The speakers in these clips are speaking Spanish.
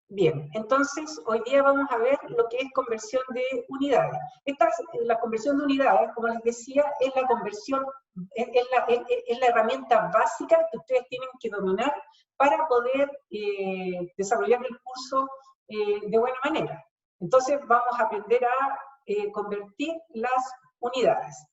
Bien, entonces hoy día vamos a ver lo que es conversión de unidades. La conversión de unidades, como les decía, es la conversión, es la herramienta básica que ustedes tienen que dominar para poder desarrollar el curso de buena manera. Entonces vamos a aprender a convertir las unidades.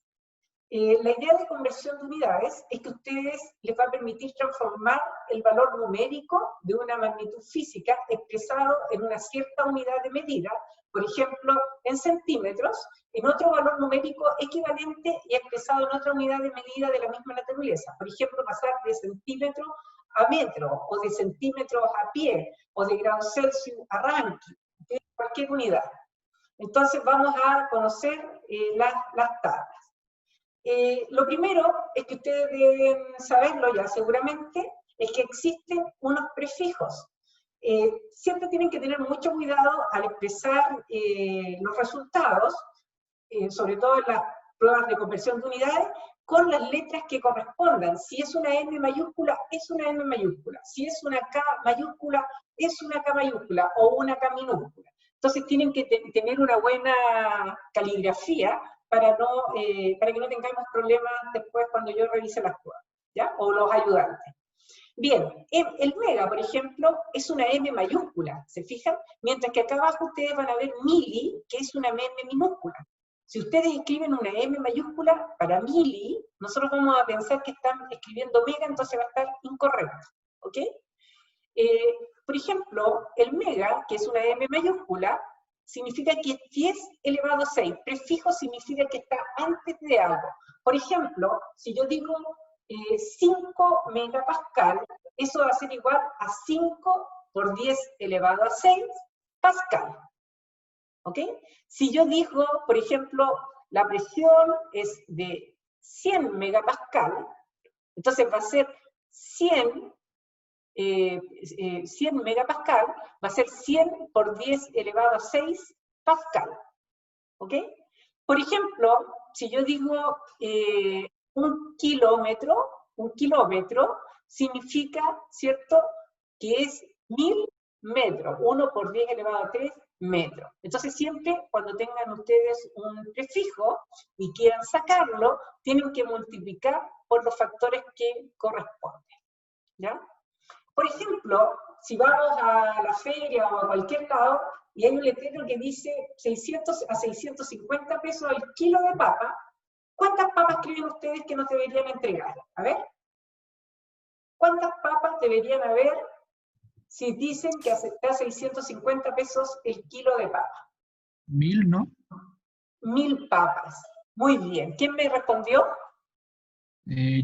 La idea de conversión de unidades es que a ustedes les va a permitir transformar el valor numérico de una magnitud física expresado en una cierta unidad de medida, por ejemplo, en centímetros, en otro valor numérico equivalente y expresado en otra unidad de medida de la misma naturaleza. Por ejemplo, pasar de centímetro a metro, o de centímetros a pie, o de grados Celsius a Rankine, de cualquier unidad. Entonces vamos a conocer las tablas. Lo primero es que ustedes deben saberlo ya seguramente, es que existen unos prefijos. Siempre tienen que tener mucho cuidado al expresar los resultados, sobre todo en las pruebas de conversión de unidades, con las letras que correspondan. Si es una M mayúscula, es una M mayúscula. Si es una K mayúscula, es una K mayúscula o una K minúscula. Entonces tienen que tener una buena caligrafía para que no tengamos problemas después cuando yo revise las pruebas, ¿ya? O los ayudantes. Bien, el mega, por ejemplo, es una M mayúscula, ¿se fijan? Mientras que acá abajo ustedes van a ver mili, que es una M minúscula. Si ustedes escriben una M mayúscula para mili, nosotros vamos a pensar que están escribiendo mega, entonces va a estar incorrecto, ¿ok? Por ejemplo, el mega, que es una M mayúscula, significa que es 10 elevado a 6. Prefijo significa que está antes de algo. Por ejemplo, si yo digo 5 megapascal, eso va a ser igual a 5 por 10 elevado a 6 pascal. ¿Ok? Si yo digo, por ejemplo, la presión es de 100 megapascal, entonces va a ser 100 megapascal, va a ser 100 por 10 elevado a 6 pascal. ¿Ok? Por ejemplo, si yo digo un kilómetro significa, ¿cierto?, que es 1000 metros, 1 por 10 elevado a 3 metros. Entonces siempre cuando tengan ustedes un prefijo y quieran sacarlo, tienen que multiplicar por los factores que corresponden. ¿Ya? Por ejemplo, si vamos a la feria o a cualquier lado y hay un letrero que dice 600 a 650 pesos el kilo de papa, ¿cuántas papas creen ustedes que nos deberían entregar? A ver. ¿Cuántas papas deberían haber si dicen que está 650 pesos el kilo de papa? 1000, ¿no? 1000 papas. Muy bien. ¿Quién me respondió?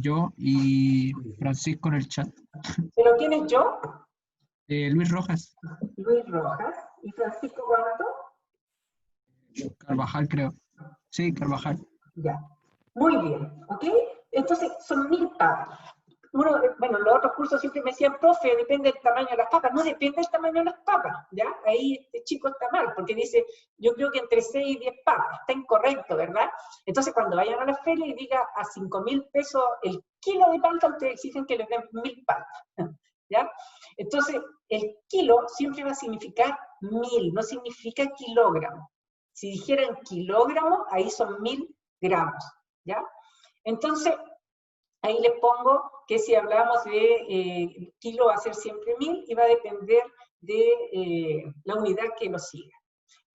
Yo y Francisco en el chat. ¿Pero quién es yo? Luis Rojas. Luis Rojas. ¿Y Francisco cuánto? Carvajal, creo. Sí, Carvajal. Ya. Muy bien, ¿ok? Entonces, son 1000 papas. Bueno, los otros cursos siempre me decían, profe, depende del tamaño de las papas. No depende del tamaño de las papas, ¿ya? Ahí este chico está mal, porque dice, yo creo que entre 6 y 10 papas. Está incorrecto, ¿verdad? Entonces, cuando vayan a la feria y diga a 5.000 pesos el kilo de palta, ustedes exigen que les den 1000 paltas, ¿ya? Entonces, el kilo siempre va a significar 1000, no significa kilogramo. Si dijeran kilogramo, ahí son 1000 gramos, ¿ya? Entonces, ahí les pongo que si hablamos de kilo va a ser siempre 1000 y va a depender de la unidad que nos siga.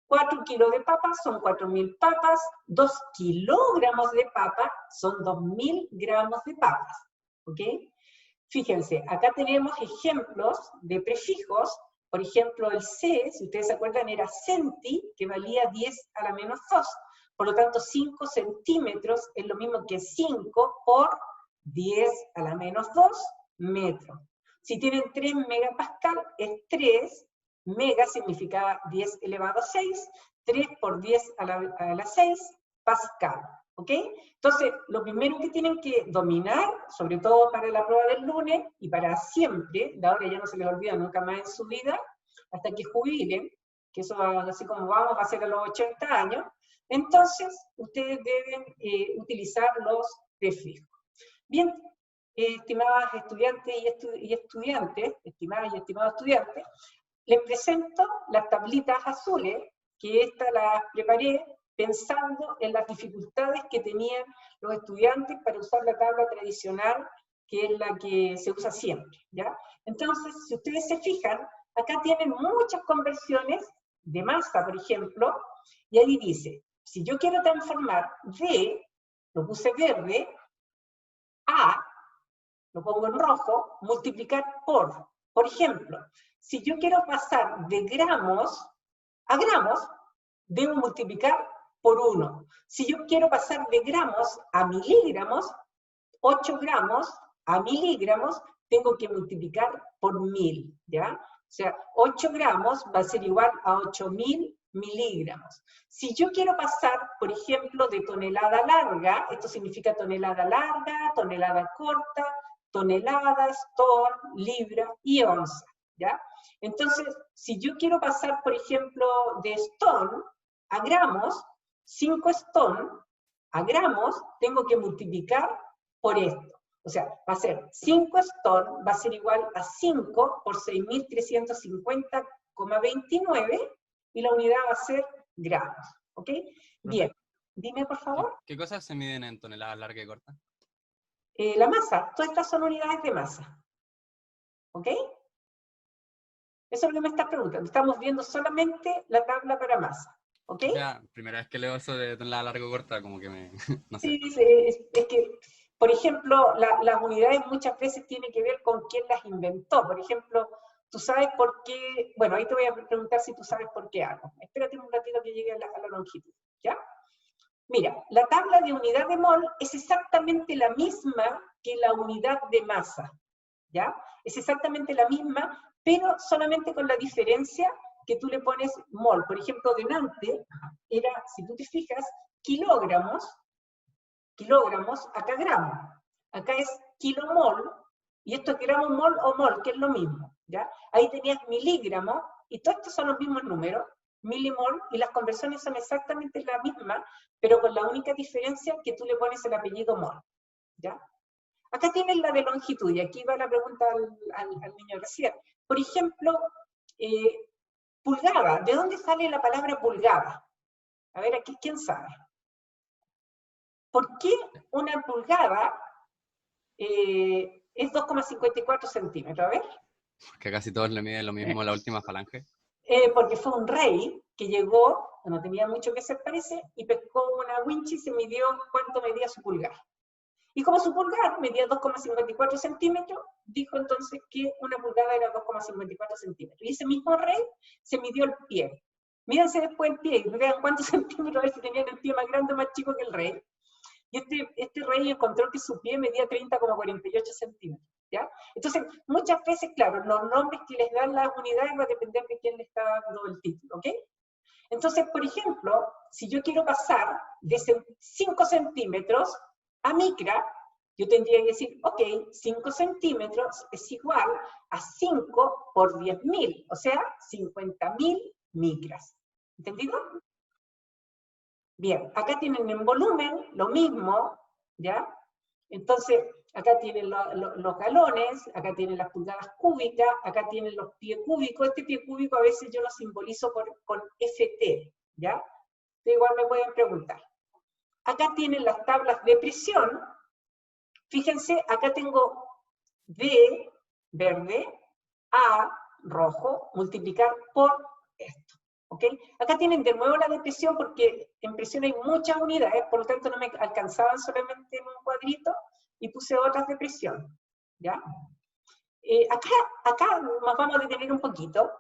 4 kilos de papas son 4000 papas, 2 kilogramos de papa son 2000 gramos de papas, ¿ok? Fíjense, acá tenemos ejemplos de prefijos. Por ejemplo, el C, si ustedes se acuerdan, era centi, que valía 10 a la menos 2. Por lo tanto, 5 centímetros es lo mismo que 5 por 10 a la menos 2 metros. Si tienen 3 megapascal, es 3. Mega significa 10 elevado a 6. 3 por 10 a la 6 pascal. ¿Ok? Entonces, lo primero que tienen que dominar, sobre todo para la prueba del lunes y para siempre, de ahora ya no se les olvida nunca más en su vida, hasta que jubilen, que eso así como vamos va a ser a los 80 años, entonces ustedes deben utilizar los prefijos. Bien, estimadas estudiantes y estudiantes, estimadas y estimados estudiantes, les presento las tablitas azules, que esta las preparé pensando en las dificultades que tenían los estudiantes para usar la tabla tradicional, que es la que se usa siempre, ¿ya? Entonces, si ustedes se fijan, acá tienen muchas conversiones de masa, por ejemplo, y ahí dice, si yo quiero transformar de, lo puse verde, a, lo pongo en rojo, multiplicar por ejemplo, si yo quiero pasar de gramos a gramos, debo multiplicar por 1. Si yo quiero pasar de gramos a miligramos, 8 gramos a miligramos, tengo que multiplicar por 1000, ¿ya? O sea, 8 gramos va a ser igual a 8000 miligramos. Si yo quiero pasar, por ejemplo, de tonelada larga, esto significa tonelada larga, tonelada corta, toneladas, ton, libra y onza, ¿ya? Entonces, si yo quiero pasar, por ejemplo, de stone a gramos, 5 stone a gramos, tengo que multiplicar por esto. O sea, va a ser 5 stone, va a ser igual a 5 por 6.350,29, y la unidad va a ser gramos, ¿ok? Bien, dime por favor. ¿Qué cosas se miden en toneladas larga y corta? La masa, todas estas son unidades de masa, ¿ok? Eso es lo que me estás preguntando. Estamos viendo solamente la tabla para masa, ¿ok? Ya, primera vez que leo eso de tonelada larga o corta, como que me... no sé. Sí, es que, por ejemplo, las unidades muchas veces tienen que ver con quién las inventó. Por ejemplo, tú sabes por qué... Bueno, ahí te voy a preguntar si tú sabes por qué hago. Espérate un ratito que llegue a la longitud, ¿ya? Mira, la tabla de unidad de mol es exactamente la misma que la unidad de masa, ¿ya? Es exactamente la misma, pero solamente con la diferencia que tú le pones mol. Por ejemplo, delante era, si tú te fijas, kilogramos, acá gramos. Acá es kilomol, y esto es gramo, mol o mol, que es lo mismo, ¿ya? Ahí tenías miligramos, y todos estos son los mismos números, milimol, y las conversiones son exactamente la misma, pero con la única diferencia que tú le pones el apellido mol, ¿ya? Acá tienes la de longitud, y aquí va la pregunta al niño recién. Por ejemplo, pulgada. ¿De dónde sale la palabra pulgada? A ver, aquí, ¿quién sabe? ¿Por qué una pulgada es 2,54 centímetros? A ver. Que casi todos le miden lo mismo a la última falange. Porque fue un rey que llegó, no tenía mucho que hacer parece, y pescó una winchi y se midió cuánto medía su pulgar. Y como su pulgar medía 2,54 centímetros, dijo entonces que una pulgada era 2,54 centímetros. Y ese mismo rey se midió el pie. Mírense después el pie y vean cuántos centímetros, a ver si tenían el pie más grande o más chico que el rey. Y este rey encontró que su pie medía 30,48 centímetros. ¿Ya? Entonces, muchas veces, claro, los nombres que les dan las unidades va a depender de quién le está dando el título, ¿ok? Entonces, por ejemplo, si yo quiero pasar de 5 centímetros a micra, yo tendría que decir, ok, 5 centímetros es igual a 5 por 10.000, o sea, 50.000 micras. ¿Entendido? Bien, acá tienen en volumen lo mismo, ¿ya? Entonces, acá tienen los galones, acá tienen las pulgadas cúbicas, acá tienen los pies cúbicos. Este pie cúbico a veces yo lo simbolizo con FT, ¿ya? Igual me pueden preguntar. Acá tienen las tablas de presión. Fíjense, acá tengo D, verde, A, rojo, multiplicar por esto. ¿Ok? Acá tienen de nuevo la de presión porque en presión hay muchas unidades, por lo tanto no me alcanzaban solamente en un cuadrito y puse otras de presión. ¿Ya? Acá nos vamos a detener un poquito.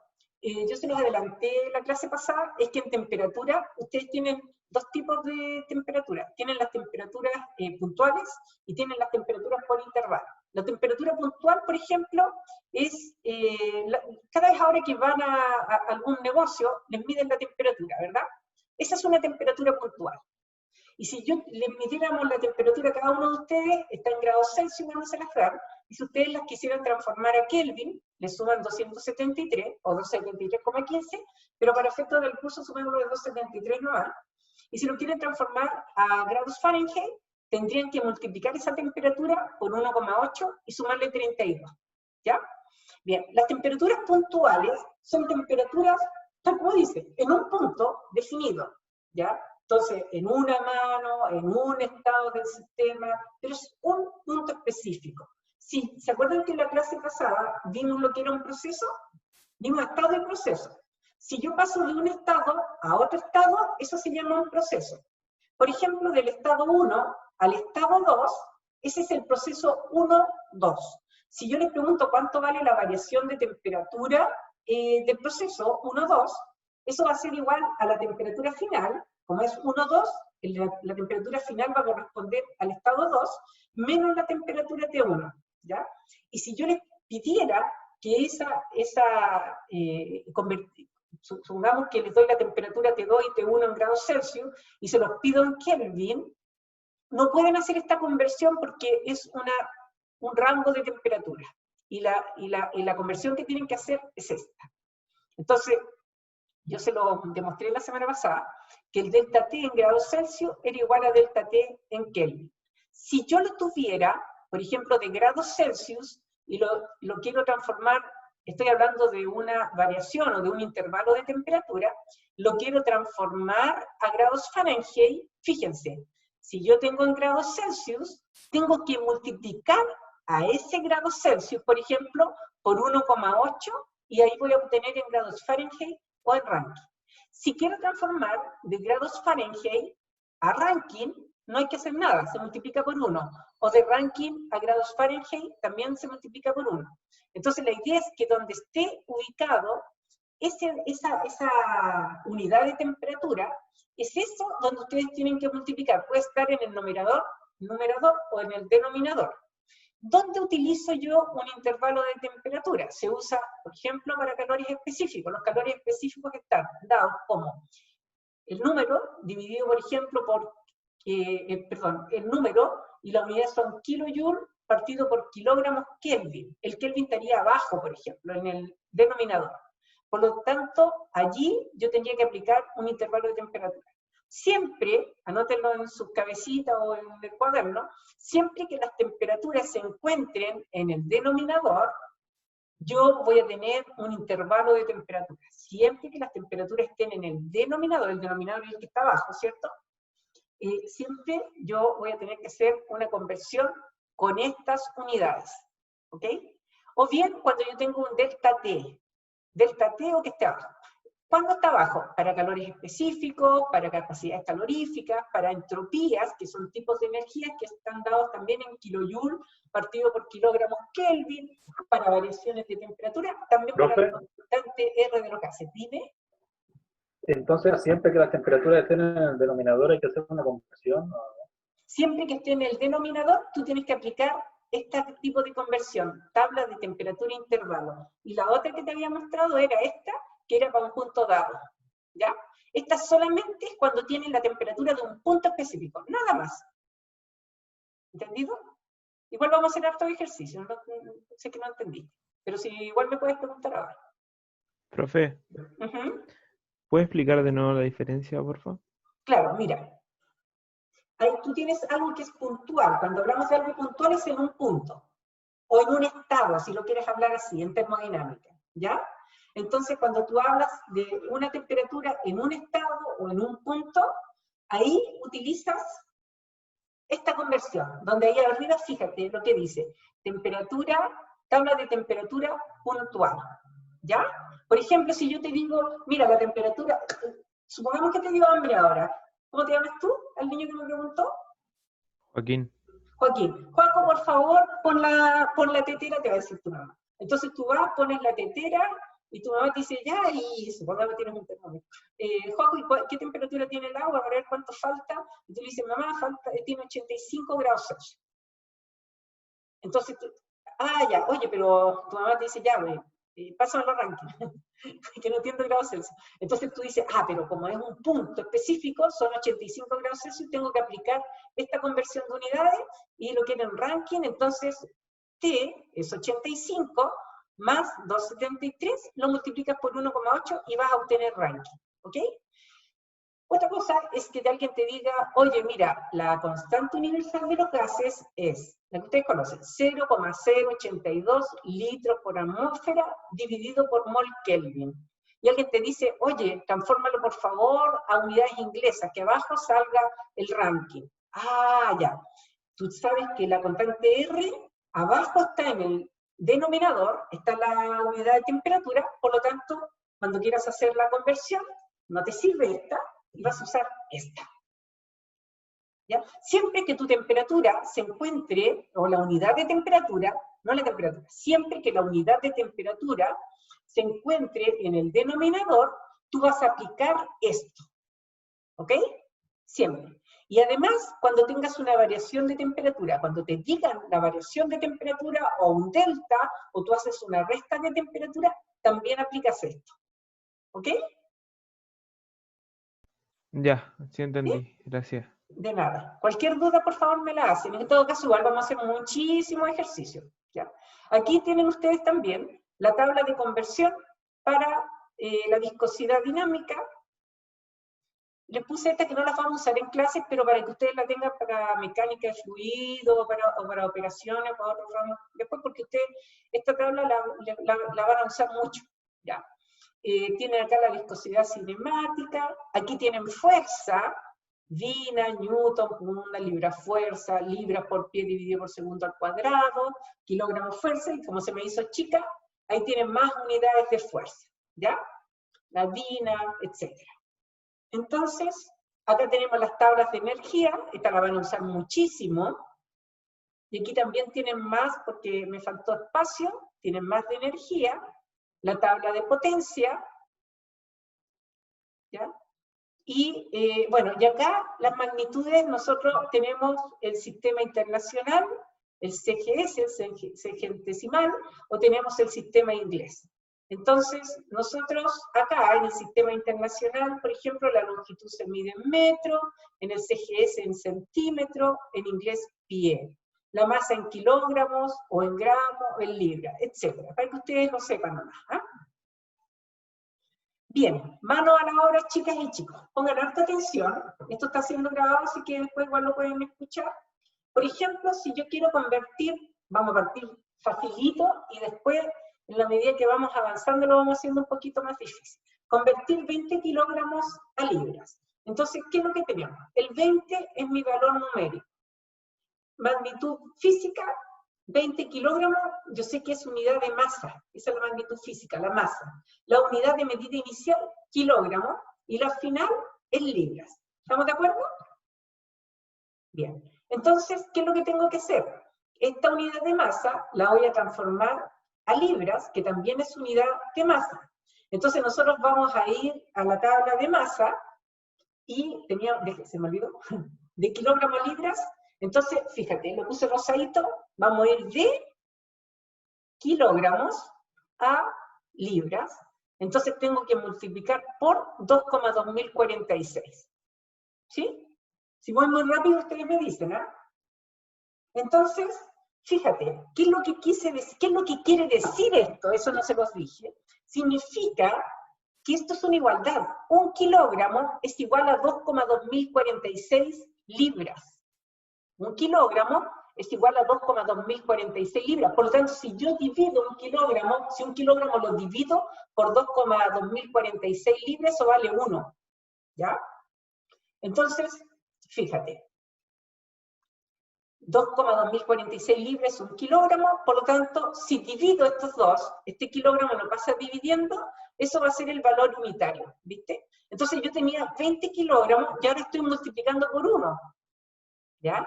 Yo se los adelanté la clase pasada, es que en temperatura ustedes tienen dos tipos de temperatura. Tienen las temperaturas puntuales y tienen las temperaturas por intervalo. La temperatura puntual, por ejemplo, es, cada vez ahora que van a algún negocio, les miden la temperatura, ¿verdad? Esa es una temperatura puntual. Y si yo les midiéramos la temperatura a cada uno de ustedes, está en grados Celsius, no se las dan, y si ustedes las quisieran transformar a Kelvin, les suman 273, o 273,15, pero para efectos del curso sumémoslo de 273 nomás. Y si lo quieren transformar a grados Fahrenheit, tendrían que multiplicar esa temperatura por 1,8 y sumarle 32, ¿ya? Bien, las temperaturas puntuales son temperaturas, tal como dice, en un punto definido, ¿ya? Entonces, en una mano, en un estado del sistema, pero es un punto específico. Sí, ¿se acuerdan que en la clase pasada vimos lo que era un proceso? Vimos estado y proceso. Si yo paso de un estado a otro estado, eso se llama un proceso. Por ejemplo, del estado 1 al estado 2, ese es el proceso 1-2. Si yo les pregunto cuánto vale la variación de temperatura del proceso 1-2, eso va a ser igual a la temperatura final, como es 1-2, la temperatura final va a corresponder al estado 2, menos la temperatura T1, ¿ya? Y si yo les pidiera que supongamos que les doy la temperatura T2 y T1 en grados Celsius, y se los pido en Kelvin, no pueden hacer esta conversión porque es un rango de temperatura. Y la conversión que tienen que hacer es esta. Entonces, yo se lo demostré la semana pasada, que el delta T en grados Celsius era igual a delta T en Kelvin. Si yo lo tuviera, por ejemplo, de grados Celsius, y lo quiero transformar, estoy hablando de una variación o de un intervalo de temperatura, lo quiero transformar a grados Fahrenheit, fíjense, si yo tengo en grados Celsius, tengo que multiplicar a ese grado Celsius, por ejemplo, por 1,8, y ahí voy a obtener en grados Fahrenheit o en Rankine. Si quiero transformar de grados Fahrenheit a Rankine, no hay que hacer nada, se multiplica por 1. O de Rankine a grados Fahrenheit también se multiplica por 1. Entonces la idea es que donde esté ubicado esa unidad de temperatura, es eso donde ustedes tienen que multiplicar. Puede estar en el numerador o en el denominador. ¿Dónde utilizo yo un intervalo de temperatura? Se usa, por ejemplo, para calores específicos. Los calores específicos están dados como el número dividido, por ejemplo, por, el número y la unidad son kilojoule partido por kilogramos Kelvin. El Kelvin estaría abajo, por ejemplo, en el denominador. Por lo tanto, allí yo tendría que aplicar un intervalo de temperatura. Siempre, anótenlo en su cabecita o en el cuaderno, siempre que las temperaturas se encuentren en el denominador, yo voy a tener un intervalo de temperatura. Siempre que las temperaturas estén en el denominador es el que está abajo, ¿cierto? Siempre yo voy a tener que hacer una conversión con estas unidades, ¿ok? O bien cuando yo tengo un delta T o que esté abajo. ¿Cuándo está abajo? Para calores específicos, para capacidades caloríficas, para entropías, que son tipos de energías que están dados también en kilojoule partido por kilogramos Kelvin, para variaciones de temperatura, también para la constante R de Locase. Dime. Entonces, siempre que las temperaturas estén en el denominador hay que hacer una conversión. Siempre que esté en el denominador, tú tienes que aplicar este tipo de conversión, tabla de temperatura intervalo. Y la otra que te había mostrado era esta, que era para un punto dado, ¿ya? Esta solamente es cuando tienen la temperatura de un punto específico, nada más. ¿Entendido? Igual vamos a hacer harto ejercicio, no, sé que no entendiste, pero si igual me puedes preguntar ahora. Profe, ¿puede explicar de nuevo la diferencia, por favor? Claro, mira. Ahí tú tienes algo que es puntual. Cuando hablamos de algo puntual es en un punto, o en un estado, si lo quieres hablar así, en termodinámica, ¿ya? Entonces, cuando tú hablas de una temperatura en un estado o en un punto, ahí utilizas esta conversión, donde ahí arriba, fíjate lo que dice, tabla de temperatura puntual, ¿ya? Por ejemplo, si yo te digo, mira, la temperatura, supongamos que te dio hambre ahora, ¿cómo te llamas tú, al niño que me preguntó? Joaquín. Joaquín. Juaco, por favor, pon la tetera, te va a decir tu mamá. Entonces tú vas, pones la tetera, y tu mamá te dice, ya, y supongamos que tienes un termómetro. Juaco, ¿qué temperatura tiene el agua? Para ver cuánto falta. Y tú le dices, mamá, tiene 85 grados Celsius. Entonces tú, ya, oye, pero tu mamá te dice, ya, güey, pásame los rankings, que no entiendo grados Celsius. Entonces tú dices, pero como es un punto específico, son 85 grados Celsius, tengo que aplicar esta conversión de unidades, y lo quiero en ranking, entonces T es 85, más 273, lo multiplicas por 1,8 y vas a obtener ranking, ¿ok? Otra cosa es que alguien te diga, oye, mira, la constante universal de los gases es, la que ustedes conocen, 0,082 litros por atmósfera dividido por mol Kelvin. Y alguien te dice, oye, transfórmalo por favor a unidades inglesas, que abajo salga el ranking. Ah, ya. Tú sabes que la constante R, abajo está en el denominador, está la unidad de temperatura, por lo tanto, cuando quieras hacer la conversión, no te sirve esta, y vas a usar esta. ¿Ya? Siempre que tu temperatura se encuentre, o la unidad de temperatura, no la temperatura, siempre que la unidad de temperatura se encuentre en el denominador, tú vas a aplicar esto. ¿Ok? Siempre. Y además, cuando tengas una variación de temperatura, cuando te digan la variación de temperatura o un delta, o tú haces una resta de temperatura, también aplicas esto. ¿Ok? Ya, sí entendí. ¿Sí? Gracias. De nada. Cualquier duda, por favor, me la hacen. En todo caso, igual vamos a hacer muchísimos ejercicios. ¿Ya? Aquí tienen ustedes también la tabla de conversión para la viscosidad dinámica. Les puse esta que no las vamos a usar en clases, pero para que ustedes la tengan para mecánica de fluido, o para operaciones, para otros ramos. Después, porque ustedes esta tabla la van a usar mucho. ¿Ya? Tienen acá la viscosidad cinemática. Aquí tienen fuerza. Dina, Newton, una libra fuerza, libras por pie dividido por segundo al cuadrado, kilogramos fuerza, y como se me hizo chica, ahí tienen más unidades de fuerza, ¿ya? La Dina, etc. Entonces, acá tenemos las tablas de energía, esta la van a usar muchísimo, y aquí también tienen más, porque me faltó espacio, tienen más de energía, la tabla de potencia, ¿ya? Y bueno, y acá las magnitudes, nosotros tenemos el sistema internacional, el CGS, el sexagesimal, o tenemos el sistema inglés. Entonces, nosotros acá en el sistema internacional, por ejemplo, la longitud se mide en metro, en el CGS en centímetro, en inglés pie. La masa en kilogramos, o en gramos, o en libras, etc. Para que ustedes lo sepan nomás. ¿Ah? Bien, mano a la obra, chicas y chicos. Pongan harta atención. Esto está siendo grabado, así que después igual lo pueden escuchar. Por ejemplo, si yo quiero convertir, vamos a partir facilito, y después, en la medida que vamos avanzando, lo vamos haciendo un poquito más difícil. Convertir 20 kilogramos a libras. Entonces, ¿qué es lo que tenemos? El 20 es mi valor numérico. Magnitud física, 20 kilogramos, yo sé que es unidad de masa, esa es la magnitud física, la masa. La unidad de medida inicial, kilogramo, y la final es libras. ¿Estamos de acuerdo? Bien. Entonces, ¿qué es lo que tengo que hacer? Esta unidad de masa la voy a transformar a libras, que también es unidad de masa. Entonces nosotros vamos a ir a la tabla de masa, y se me olvidó, de kilogramo a libras. Entonces, fíjate, lo puse rosadito, vamos a ir de kilogramos a libras. Entonces tengo que multiplicar por 2,2046. ¿Sí? Si voy muy rápido, ustedes me dicen, ¿ah? Entonces, fíjate, ¿qué es lo que quise decir? ¿Qué es lo que quiere decir esto? Eso no se los dije. Significa que esto es una igualdad. Un kilogramo es igual a 2,2046 libras. Un kilogramo es igual a 2,2046 libras. Por lo tanto, si yo divido un kilogramo, si un kilogramo lo divido por 2,2046 libras, eso vale 1. ¿Ya? Entonces, fíjate. 2,2046 libras es un kilogramo, por lo tanto, si divido estos dos, este kilogramo lo pasa dividiendo, eso va a ser el valor unitario, ¿viste? Entonces yo tenía 20 kilogramos y ahora estoy multiplicando por 1. ¿Ya?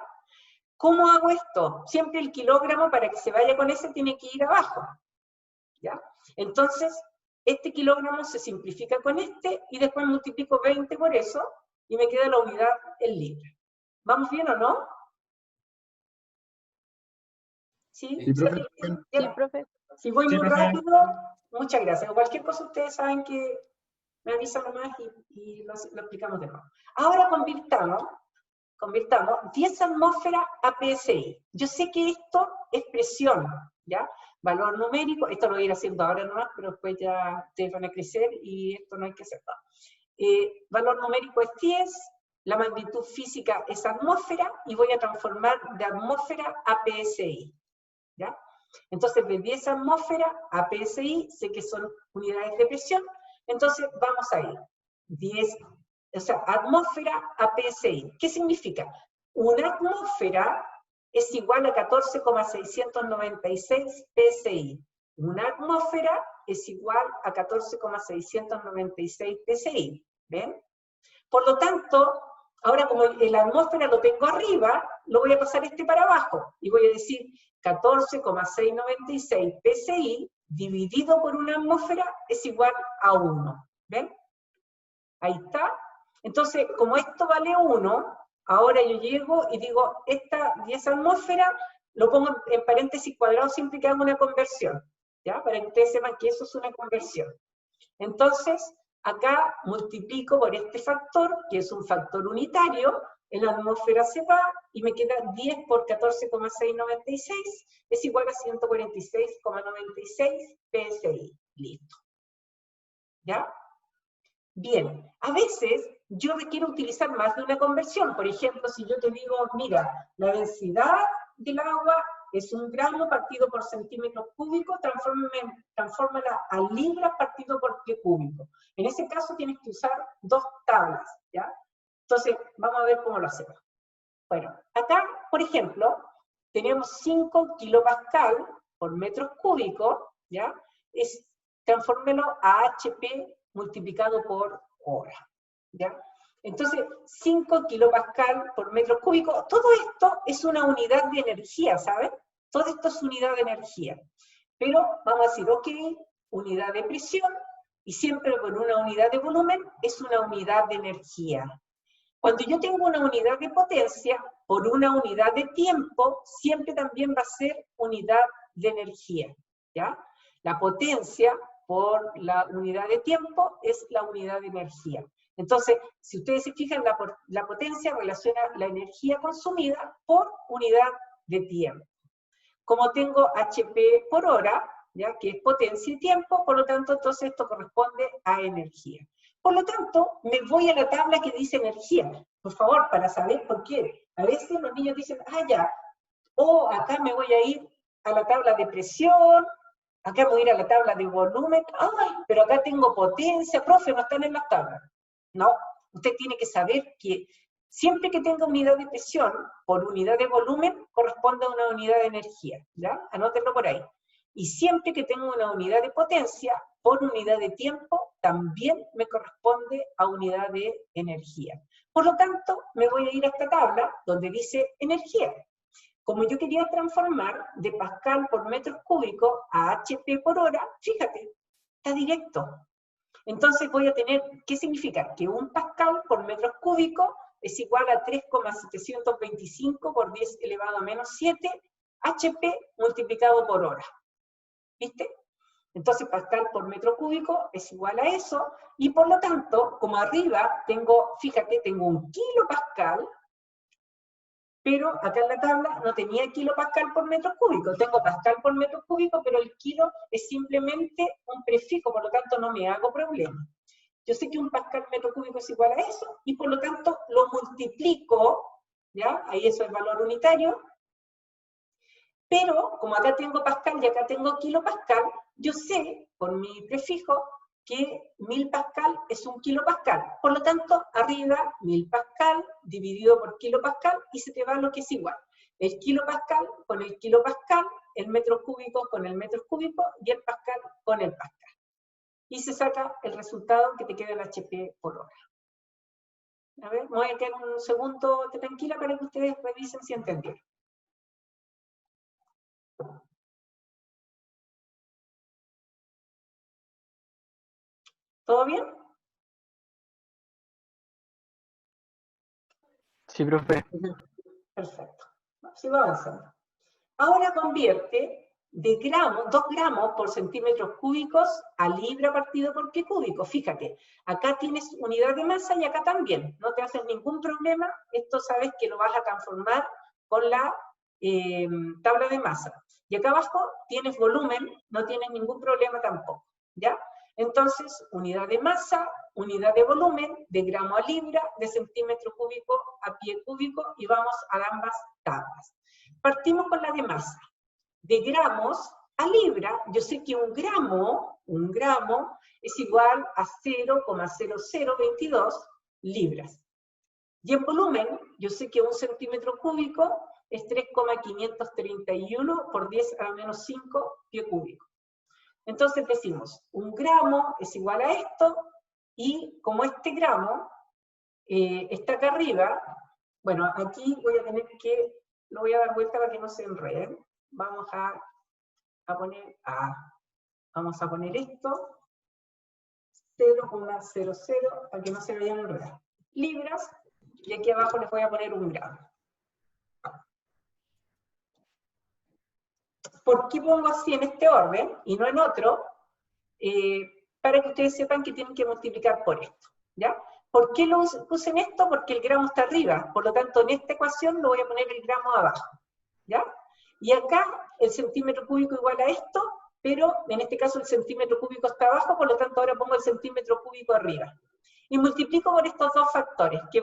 ¿Cómo hago esto? Siempre el kilogramo, para que se vaya con ese, tiene que ir abajo. ¿Ya? Entonces, este kilogramo se simplifica con este, y después multiplico 20 por eso, y me queda la unidad en libras. ¿Vamos bien o no? ¿Sí? Sí, profe. Sí, profe. Si voy Sí, muy profe. rápido, muchas gracias. Cualquier cosa ustedes saben que me avisan nomás y lo explicamos de nuevo. Ahora convirtamos 10 atmósferas a PSI. Yo sé que esto es presión, ¿ya? Valor numérico, esto lo voy a ir haciendo ahora nomás, pero después ya ustedes van a crecer y esto no hay que hacerlo. valor numérico es 10, la magnitud física es atmósfera, y voy a transformar de atmósfera a PSI, ¿ya? Entonces, de 10 atmósfera a PSI, sé que son unidades de presión, entonces vamos a ir 10, o sea, atmósfera a PSI. ¿Qué significa? Una atmósfera es igual a 14,696 PSI. Una atmósfera es igual a 14,696 PSI. ¿Ven? Por lo tanto, ahora como la atmósfera lo tengo arriba, lo voy a pasar para abajo. Y voy a decir 14,696 PSI dividido por una atmósfera es igual a 1. ¿Ven? Ahí está. Entonces, como esto vale 1, ahora yo llego y digo, esta 10 atmósferas, lo pongo en paréntesis cuadrado siempre que haga una conversión, ¿ya? Para que ustedes sepan que eso es una conversión. Entonces, acá multiplico por este factor, que es un factor unitario, en la atmósfera se va, y me queda 10 por 14,696, es igual a 146,96 PSI. Listo. ¿Ya? Bien, a veces yo requiero utilizar más de una conversión. Por ejemplo, si yo te digo, mira, la densidad del agua es 1 gramo partido por centímetros cúbicos, transfórmala a libras partido por pie cúbico. En ese caso tienes que usar 2 tablas, ¿ya? Entonces, vamos a ver cómo lo hacemos. Bueno, acá, por ejemplo, tenemos 5 kilopascal por metros cúbicos, ¿ya? Transfórmelo a HP multiplicado por hora, ¿ya? Entonces, 5 kilopascal por metro cúbico, todo esto es una unidad de energía, ¿saben? Todo esto es unidad de energía. Pero vamos a decir, ok, unidad de presión, y siempre con una unidad de volumen es una unidad de energía. Cuando yo tengo una unidad de potencia, por una unidad de tiempo, siempre también va a ser unidad de energía, ¿ya? La potencia por la unidad de tiempo es la unidad de energía. Entonces, si ustedes se fijan, la potencia relaciona la energía consumida por unidad de tiempo. Como tengo HP por hora, ¿ya? Que es potencia y tiempo, por lo tanto, entonces esto corresponde a energía. Por lo tanto, me voy a la tabla que dice energía, por favor, para saber por qué. A veces los niños dicen, ya, acá me voy a ir a la tabla de presión, acá me voy a ir a la tabla de volumen, pero acá tengo potencia, profe, no están en las tablas. No, usted tiene que saber que siempre que tenga unidad de presión por unidad de volumen, corresponde a una unidad de energía, ¿ya? Anótenlo por ahí. Y siempre que tenga una unidad de potencia por unidad de tiempo, también me corresponde a unidad de energía. Por lo tanto, me voy a ir a esta tabla donde dice energía. Como yo quería transformar de pascal por metros cúbicos a HP por hora, fíjate, está directo. Entonces voy a tener, ¿qué significa? Que 1 pascal por metros cúbicos es igual a 3,725 por 10 elevado a menos 7 HP multiplicado por hora. ¿Viste? Entonces pascal por metro cúbico es igual a eso, y por lo tanto, como arriba tengo, fíjate, tengo 1 kilopascal, pero acá en la tabla no tenía kilopascal por metro cúbico, tengo pascal por metro cúbico, pero el kilo es simplemente un prefijo, por lo tanto no me hago problema. Yo sé que 1 pascal metro cúbico es igual a eso, y por lo tanto lo multiplico, ¿ya? Ahí eso es valor unitario, pero como acá tengo pascal y acá tengo kilopascal, yo sé, por mi prefijo, que 1000 pascal es 1 kilopascal. Por lo tanto, arriba 1000 pascal dividido por kilopascal, y se te va lo que es igual. El kilopascal con el kilopascal, el metro cúbico con el metro cúbico, y el pascal con el pascal. Y se saca el resultado que te queda en HP por hora. A ver, me voy a quedar un segundo tranquila para que ustedes revisen si entendieron. ¿Todo bien? Sí, profe. Perfecto. Sigo avanzando. Ahora convierte de gramos, 2 gramos por centímetros cúbicos a libra partido por pie cúbico. Fíjate, acá tienes unidad de masa y acá también. No te haces ningún problema. Esto sabes que lo vas a transformar con la tabla de masa. Y acá abajo tienes volumen, no tienes ningún problema tampoco, ¿ya? Entonces, unidad de masa unidad de volumen, de gramo a libra, de centímetro cúbico a pie cúbico, y vamos a ambas tablas. Partimos con la de masa. De gramos a libra, yo sé que un gramo es igual a 0,0022 libras. Y en volumen, yo sé que un centímetro cúbico es 3,531 por 10 a la menos 5 pie cúbico. Entonces decimos, un gramo es igual a esto, y como este gramo está acá arriba, bueno, aquí voy a tener que, lo voy a dar vuelta para que no se enreden. Vamos a poner, vamos a poner esto, 0,00, para que no se vayan a enredar. Libras, y aquí abajo les voy a poner un gramo. ¿Por qué pongo así en este orden y no en otro? Para que ustedes sepan que tienen que multiplicar por esto, ¿ya? ¿Por qué lo puse en esto? Porque el gramo está arriba, por lo tanto en esta ecuación lo voy a poner el gramo abajo, ¿ya? Y acá el centímetro cúbico igual a esto, pero en este caso el centímetro cúbico está abajo, por lo tanto ahora pongo el centímetro cúbico arriba. Y multiplico por estos dos factores, que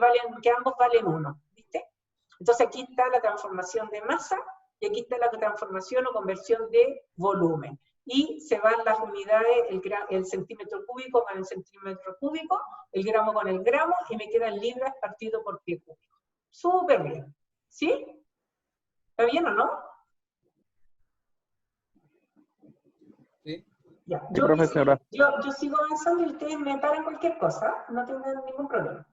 ambos valen 1, ¿viste? Entonces aquí está la transformación de masa, y aquí está la transformación o conversión de volumen. Y se van las unidades, el centímetro cúbico con el centímetro cúbico, el gramo con el gramo, y me quedan libras partido por pie cúbico. Súper bien. ¿Sí? ¿Está bien o no? Sí. Ya. Sí, profesora. Yo sigo avanzando y ustedes me paran cualquier cosa, no tengan ningún problema.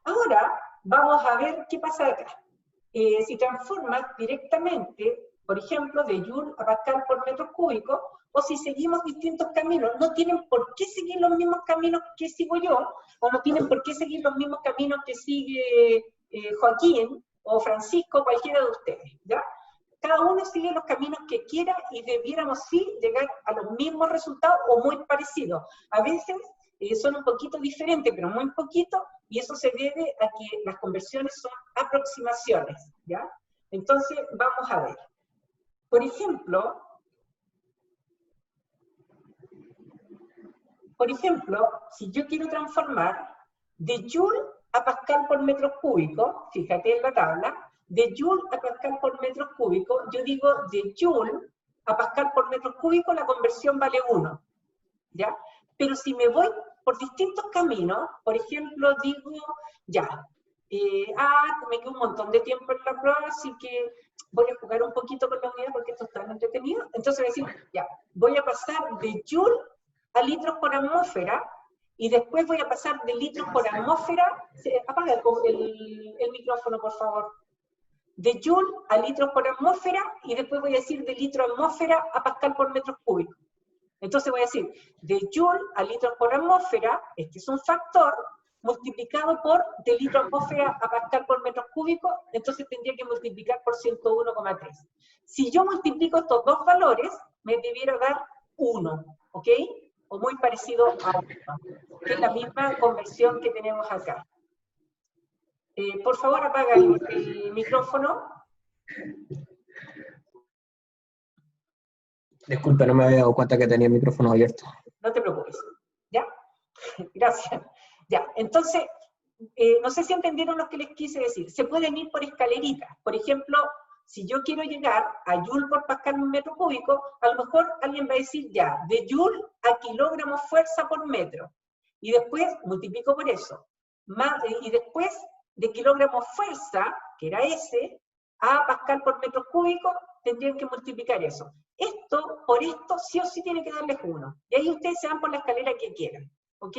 Ahora vamos a ver qué pasa acá. Si transformas directamente, por ejemplo, de joule a pascal por metro cúbico, o si seguimos distintos caminos, no tienen por qué seguir los mismos caminos que sigo yo, o no tienen por qué seguir los mismos caminos que sigue Joaquín, o Francisco, cualquiera de ustedes, ¿ya? Cada uno sigue los caminos que quiera y debiéramos sí llegar a los mismos resultados o muy parecidos. A veces son un poquito diferentes, pero muy poquito, y eso se debe a que las conversiones son aproximaciones, ¿ya? Entonces, vamos a ver. Por ejemplo, si yo quiero transformar de joule a pascal por metro cúbico, fíjate en la tabla, de joule a pascal por metro cúbico, yo digo de joule a pascal por metro cúbico, la conversión vale 1, ¿ya? Pero si me voy por distintos caminos, por ejemplo, digo, ya, me queda un montón de tiempo en la prueba, así que voy a jugar un poquito con la unidad porque esto está entretenido. Entonces voy a decir, ya, voy a pasar de joule a litros por atmósfera, y después voy a pasar de litros por atmósfera, apaga el micrófono, por favor, de joule a litros por atmósfera, y después voy a decir de litro atmósfera a pascal por metros cúbicos. Entonces voy a decir, de joule a litros por atmósfera, este es un factor, multiplicado por de litro atmósfera a pascal por metros cúbicos, entonces tendría que multiplicar por 101,3. Si yo multiplico estos dos valores, me debiera dar 1, ¿ok? O muy parecido a 1, que es la misma conversión que tenemos acá. Por favor, apaga el micrófono. Disculpe, no me había dado cuenta que tenía el micrófono abierto. No te preocupes, ¿ya? Gracias. Ya, entonces, no sé si entendieron lo que les quise decir. Se pueden ir por escaleritas. Por ejemplo, si yo quiero llegar a joule por pascal por metro cúbico, a lo mejor alguien va a decir ya, de joule a kilogramos fuerza por metro. Y después multiplico por eso. Y después de kilogramos fuerza, que era ese, a pascal por metro cúbico, tendrían que multiplicar eso. Esto, por esto, sí o sí tiene que darles 1. Y ahí ustedes se van por la escalera que quieran. ¿Ok?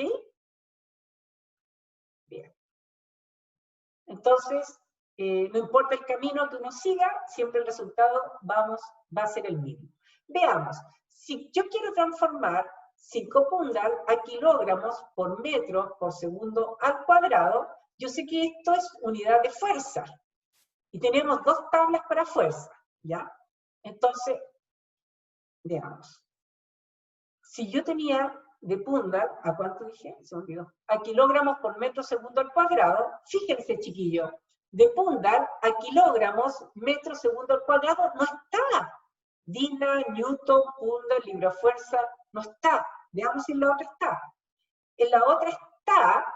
Bien. Entonces, no importa el camino que uno siga, siempre el resultado va a ser el mismo. Veamos, si yo quiero transformar 5 pundal a kilogramos por metro por segundo al cuadrado, yo sé que esto es unidad de fuerza. Y tenemos dos tablas para fuerza, ¿ya? Entonces, veamos. Si yo tenía de pundal, ¿a cuánto dije? Se me olvidó. A kilogramos por metro segundo al cuadrado, fíjense, chiquillo, de pundal a kilogramos metro segundo al cuadrado no está. Dina, Newton, pundal, libra fuerza, no está. Veamos si en la otra está. En la otra está,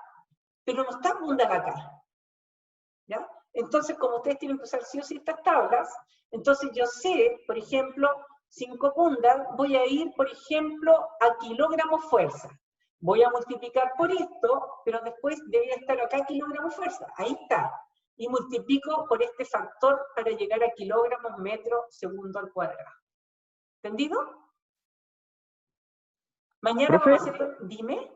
pero no está Pundal acá. ¿Ya? Entonces, como ustedes tienen que usar sí o sí estas tablas, entonces yo sé, por ejemplo, 5 Pundal, voy a ir, por ejemplo, a kilogramos fuerza. Voy a multiplicar por esto, pero después debería estar acá kilogramos fuerza. Ahí está. Y multiplico por este factor para llegar a kilogramos metro segundo al cuadrado. ¿Entendido? Mañana Profe, vamos a hacer... Dime.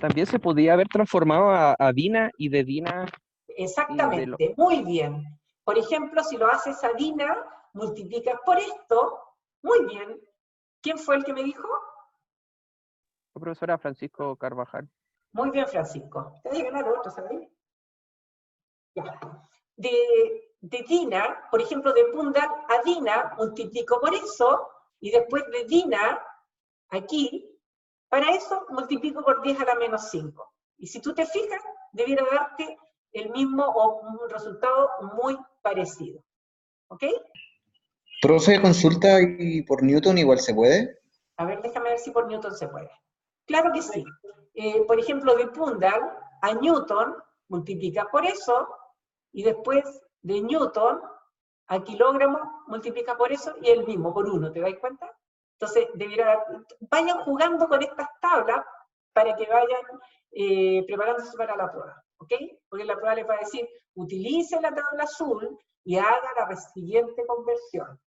también se podía haber transformado a Dina y de Dina Exactamente, muy bien. Por ejemplo, si lo haces a Dina, multiplicas por esto, muy bien. ¿Quién fue el que me dijo? la profesora Francisco Carvajal. Muy bien, Francisco. Te voy a ganar otro, ¿sabes? Ya. De Dina, por ejemplo, de Pundal a Dina, multiplico por eso, y después de Dina, aquí, para eso multiplico por 10 a la menos 5. Y si tú te fijas, debiera darte el mismo o un resultado muy parecido. ¿Ok? Profe, consulta y por Newton igual se puede. A ver, déjame ver si por Newton se puede. Claro que sí. Por ejemplo, de Pundal a Newton, multiplica por eso, y después de Newton a kilogramo, multiplica por eso, y el mismo, por 1, ¿te das cuenta? Entonces, vayan jugando con estas tablas para que vayan preparándose para la prueba, ¿ok? Porque la prueba les va a decir, utilice la tabla azul y haga la siguiente conversión.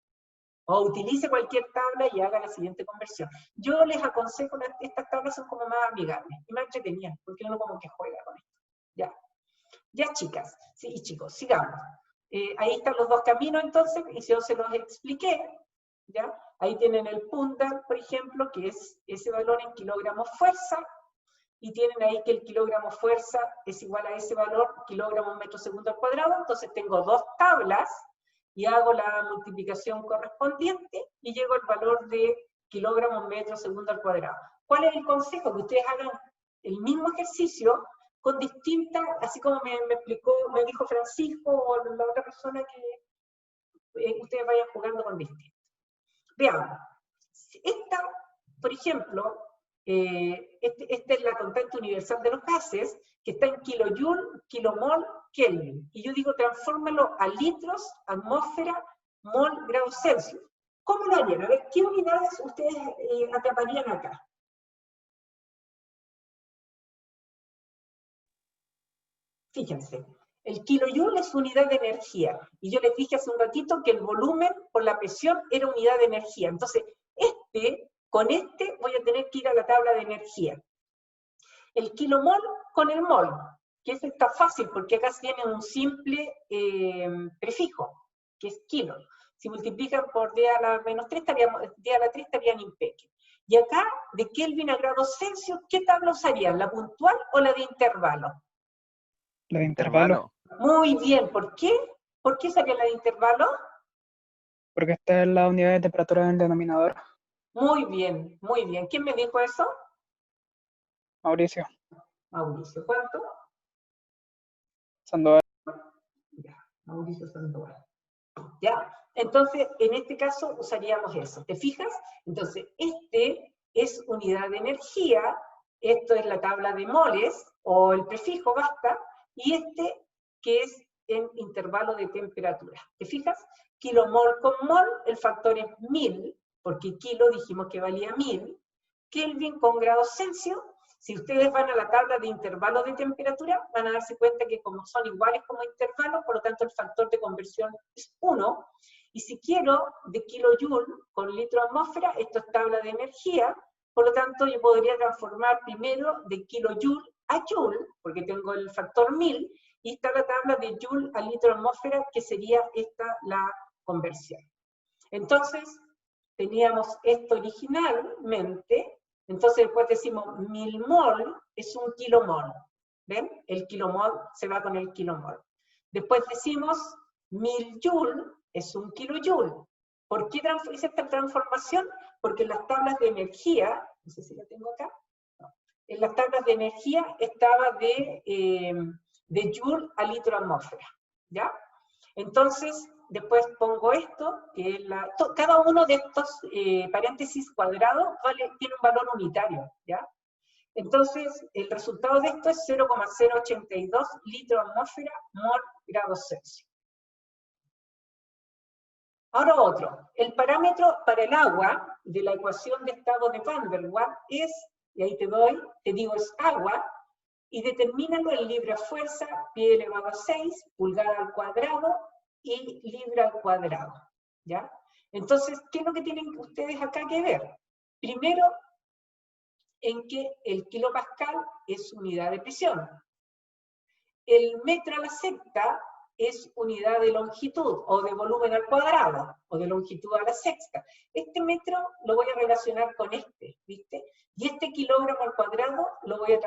O utilice cualquier tabla y haga la siguiente conversión. Yo les aconsejo, estas tablas son como más amigables y más entretenidas, porque uno como que juega con esto. Ya. Ya, chicas, sí, y chicos, sigamos. Ahí están los dos caminos, entonces, y yo se los expliqué, ¿ya? Ahí tienen el Pundal, por ejemplo, que es ese valor en kilogramos fuerza, y tienen ahí que el kilogramo fuerza es igual a ese valor, kilogramos metro segundo al cuadrado, entonces tengo dos tablas, y hago la multiplicación correspondiente, y llego al valor de kilogramos metro segundo al cuadrado. ¿Cuál es el consejo? Que ustedes hagan el mismo ejercicio, con distintas, así como me explicó, me dijo Francisco, o la otra persona que ustedes vayan jugando con distintas. Veamos. Esta, por ejemplo, esta es la constante universal de los gases, que está en kilojoule, kilomol, Kelvin. Y yo digo, transfórmalo a litros, atmósfera, mol, grados Celsius. ¿Cómo lo harían? A ver, ¿qué unidades ustedes atraparían acá? Fíjense, el kilojoule es unidad de energía, y yo les dije hace un ratito que el volumen por la presión era unidad de energía. Entonces, con este voy a tener que ir a la tabla de energía. El kilomol con el mol, que ese está fácil, porque acá tiene un simple prefijo, que es kilo. Si multiplican por D a la menos 3, D a la 3 estarían impeque. Y acá, de Kelvin a grados Celsius, ¿qué tabla usarían? ¿La puntual o la de intervalo? La de intervalo. Muy bien, ¿por qué? ¿Por qué sería la de intervalo? Porque está en la unidad de temperatura del denominador. Muy bien, muy bien. ¿Quién me dijo eso? Mauricio Mauricio, ¿cuánto? Sandoval. Ya, Mauricio Sandoval. Ya, entonces, en este caso usaríamos eso. ¿Te fijas? Entonces, este es unidad de energía, esto es la tabla de moles, o el prefijo basta, y este que es en intervalo de temperatura. ¿Te fijas? Kilomol con mol, el factor es 1000, porque kilo dijimos que valía 1000. Kelvin con grados Celsius, si ustedes van a la tabla de intervalo de temperatura, van a darse cuenta que como son iguales como intervalos, por lo tanto el factor de conversión es 1. Y si quiero de kilojoule con litro atmósfera, esto es tabla de energía, por lo tanto yo podría transformar primero de kilojoule a joule, porque tengo el factor 1000, y está la tabla de joule a litro atmósfera, que sería esta la conversión. Entonces, teníamos esto originalmente, entonces después decimos 1000 mol es un kilomol. ¿Ven? El kilomol se va con el kilomol. Después decimos 1000 joule es un kilojoule. ¿Por qué hice esta transformación? Porque en las tablas de energía, no sé si la tengo acá, no, en las tablas de energía estaba de joule a litro atmósfera. ¿Ya? Entonces, después pongo esto, que es cada uno de estos paréntesis cuadrados tiene un valor unitario, ¿ya? Entonces, el resultado de esto es 0,082 litros atmósfera mol grados Celsius. Ahora otro, el parámetro para el agua de la ecuación de estado de Van der Waals es, y ahí te digo es agua, y determínalo en libra fuerza, pi elevado a 6, pulgada al cuadrado y libra al cuadrado, ¿ya? Entonces, ¿qué es lo que tienen ustedes acá que ver? Primero, en que el kilopascal es unidad de presión. El metro a la sexta es unidad de longitud, o de volumen al cuadrado, o de longitud a la sexta. Este metro lo voy a relacionar con este, ¿viste? Y este kilogramo al cuadrado lo voy a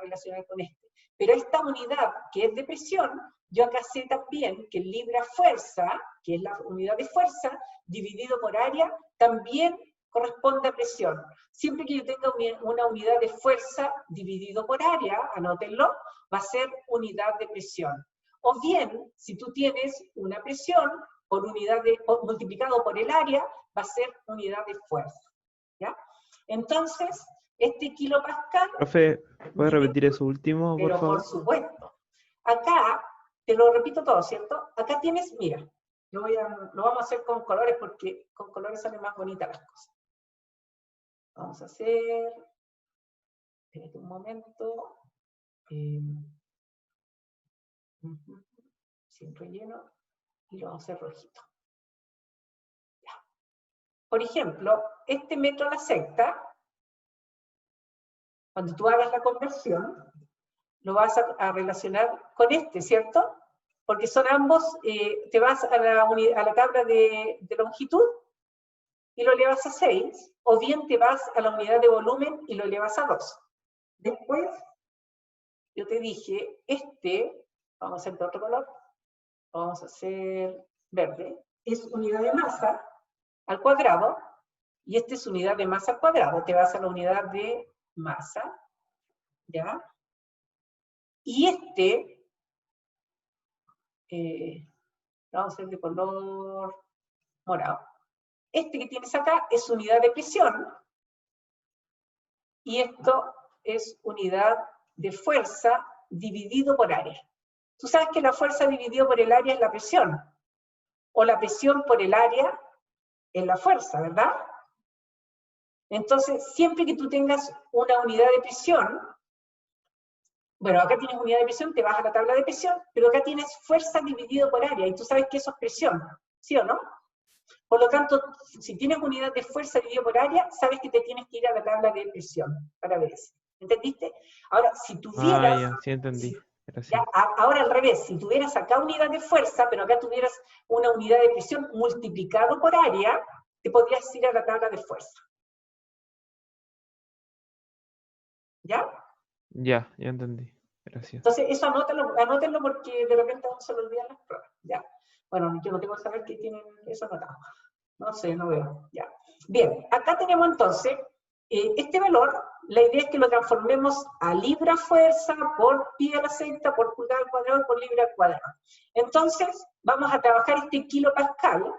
relacionar con este. Pero esta unidad, que es de presión, yo acá sé también que libra fuerza, que es la unidad de fuerza, dividido por área, también corresponde a presión. Siempre que yo tenga una unidad de fuerza dividido por área, anótenlo, va a ser unidad de presión. O bien, si tú tienes una presión por multiplicado por el área, va a ser unidad de fuerza, ¿ya? Entonces, este kilopascal... Profe, ¿puedes repetir eso último, por pero favor? por supuesto. Acá, te lo repito todo, ¿cierto? Acá tienes, mira, lo vamos a hacer con colores porque con colores salen más bonitas las cosas. Vamos a hacer... Espérate un momento. Sin relleno, y lo vamos a hacer rojito. Ya. Por ejemplo, este metro a la sexta, cuando tú hagas la conversión, lo vas a relacionar con este, ¿cierto? Porque son ambos, te vas a la tabla de longitud y lo elevas a 6, o bien te vas a la unidad de volumen y lo elevas a 2. Después, yo te dije, vamos a hacer de otro color, vamos a hacer verde, es unidad de masa al cuadrado, y este es unidad de masa al cuadrado, te vas a la unidad de masa, ¿ya? Y vamos a hacer de color morado. Este que tienes acá es unidad de presión, y esto es unidad de fuerza dividido por área. Tú sabes que la fuerza dividido por el área es la presión, o la presión por el área es la fuerza, ¿verdad? Entonces, siempre que tú tengas una unidad de presión, bueno, acá tienes unidad de presión, te vas a la tabla de presión, pero acá tienes fuerza dividido por área, y tú sabes que eso es presión, ¿sí o no? Por lo tanto, si tienes unidad de fuerza dividido por área, sabes que te tienes que ir a la tabla de presión para ver eso. ¿Entendiste? Ahora, si tuvieras... ya, sí entendí. Ya, ahora al revés, si tuvieras acá unidad de fuerza, pero acá tuvieras una unidad de presión multiplicado por área, te podrías ir a la tabla de fuerza. ¿Ya? Ya entendí. Gracias. Entonces, eso anótenlo porque de repente se lo olvidan las pruebas. ¿Ya? Bueno, yo no tengo que saber que tienen eso anotado. No sé, no veo. Ya. Bien, acá tenemos entonces este valor. La idea es que lo transformemos a libra fuerza por pi a la sexta, por pulgada al cuadrado, por libra al cuadrado. Entonces, vamos a trabajar este kilopascal.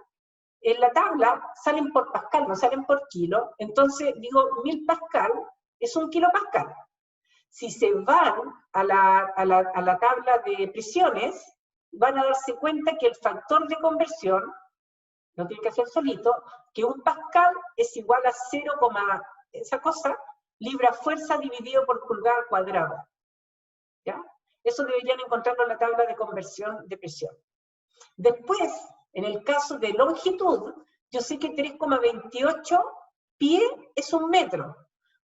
En la tabla salen por pascal, no salen por kilo. Entonces, digo, 1000 pascal es un kilopascal. Si se van a la tabla de presiones, van a darse cuenta que el factor de conversión, no tiene que ser solito, que un pascal es igual a 0, esa cosa, libra fuerza dividido por pulgada al cuadrado. ¿Ya? Eso deberían encontrarlo en la tabla de conversión de presión. Después, en el caso de longitud, yo sé que 3,28 pie es un metro.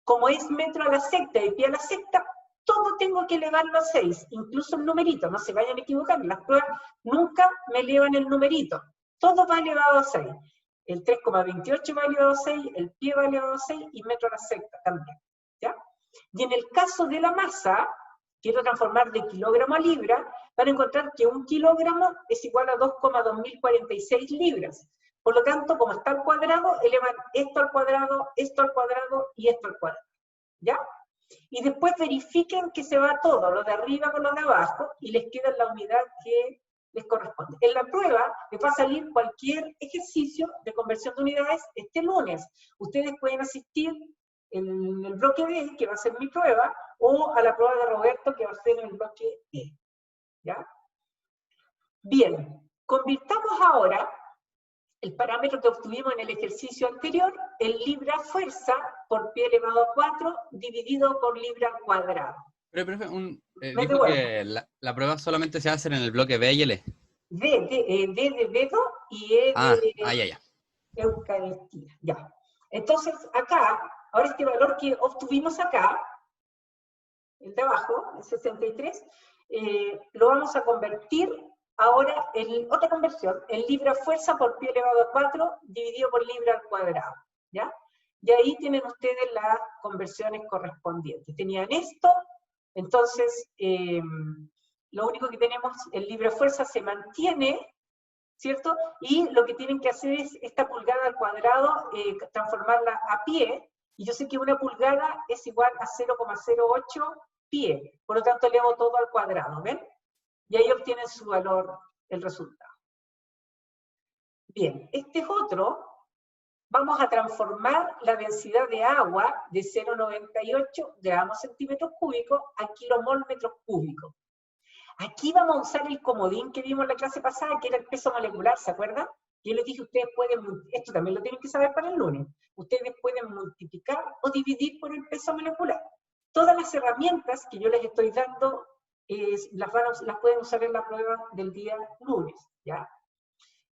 Como es metro a la sexta y pie a la sexta, todo tengo que elevarlo a 6, incluso el numerito, no se vayan a equivocar, en las pruebas nunca me elevan el numerito, todo va elevado a 6. El 3,28 va elevado a 6, el pie va elevado a 6 y metro a la sexta también, ¿ya? Y en el caso de la masa, quiero transformar de kilogramo a libra, van a encontrar que un kilogramo es igual a 2,2046 libras. Por lo tanto, como está al cuadrado, elevan esto al cuadrado y esto al cuadrado, ¿ya? Y después verifiquen que se va todo, lo de arriba con lo de abajo, y les queda la unidad que les corresponde. En la prueba les va a salir cualquier ejercicio de conversión de unidades este lunes. Ustedes pueden asistir en el bloque D, que va a ser mi prueba, o a la prueba de Roberto, que va a ser en el bloque E. ¿Ya? Bien, convirtamos ahora el parámetro que obtuvimos en el ejercicio anterior en libra fuerza por pi elevado a 4 dividido por libra al cuadrado. Pero, profe, Me dijo devuelvo. que la prueba solamente se hace en el bloque B y L. D de dedo y E de Ya. Eucaristía. Ya. Entonces, acá, ahora este valor que obtuvimos acá, el de abajo, el 63, lo vamos a convertir ahora en otra conversión, en libra fuerza por pi elevado a 4 dividido por libra al cuadrado. ¿Ya? Y ahí tienen ustedes las conversiones correspondientes. Tenían esto, entonces, lo único que tenemos, el libra fuerza se mantiene, ¿cierto? Y lo que tienen que hacer es esta pulgada al cuadrado, transformarla a pie, y yo sé que una pulgada es igual a 0,08 pie, por lo tanto elevo todo al cuadrado, ¿ven? Y ahí obtienen su valor, el resultado. Bien, este es otro. Vamos a transformar la densidad de agua de 0,98 gramos centímetros cúbicos a kilomol metros cúbicos. Aquí vamos a usar el comodín que vimos en la clase pasada, que era el peso molecular, ¿se acuerdan? Yo les dije, ustedes pueden, esto también lo tienen que saber para el lunes, ustedes pueden multiplicar o dividir por el peso molecular. Todas las herramientas que yo les estoy dando, las pueden usar en la prueba del día lunes, ¿ya?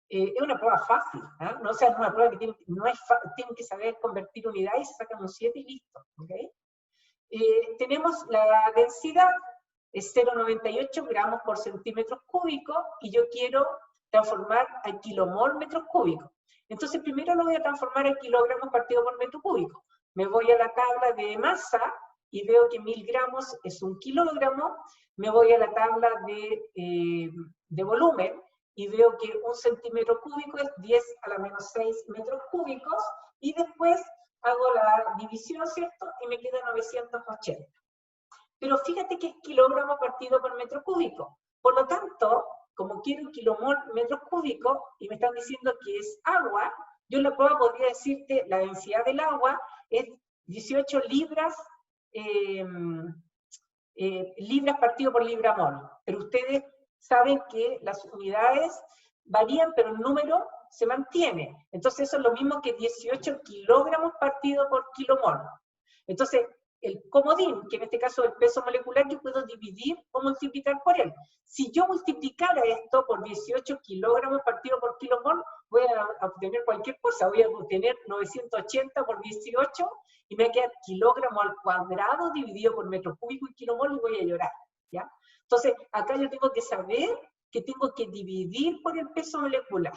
Es una prueba fácil, ¿eh? No, o sea, es una prueba que tienen que saber convertir unidades, se sacan un 7 y listo, ¿ok? Tenemos la densidad, es 0,98 gramos por centímetros cúbicos, y yo quiero transformar a kilomol metros cúbicos. Entonces primero lo voy a transformar a kilogramos partido por metro cúbico. Me voy a la tabla de masa, y veo que 1000 gramos es 1 kilogramo, me voy a la tabla de volumen, y veo que 1 centímetro cúbico es 10 a la menos 6 metros cúbicos, y después hago la división, ¿cierto? Y me queda 980. Pero fíjate que es kilogramo partido por metro cúbico. Por lo tanto, como quiero kilomol metros cúbicos, y me están diciendo que es agua, yo en la prueba podría decirte la densidad del agua es 18 libras, libras partido por libra mol. Pero ustedes saben que las unidades varían, pero el número se mantiene. Entonces eso es lo mismo que 18 kilogramos partido por kilomol. Entonces, el comodín, que en este caso es el peso molecular, yo puedo dividir o multiplicar por él. Si yo multiplicara esto por 18 kilogramos partido por kilomol, voy a obtener cualquier cosa. Voy a obtener 980 por 18, y me va a quedar kilogramo al cuadrado dividido por metro cúbico y kilomol, y voy a llorar, ¿ya? Entonces, acá yo tengo que saber que tengo que dividir por el peso molecular,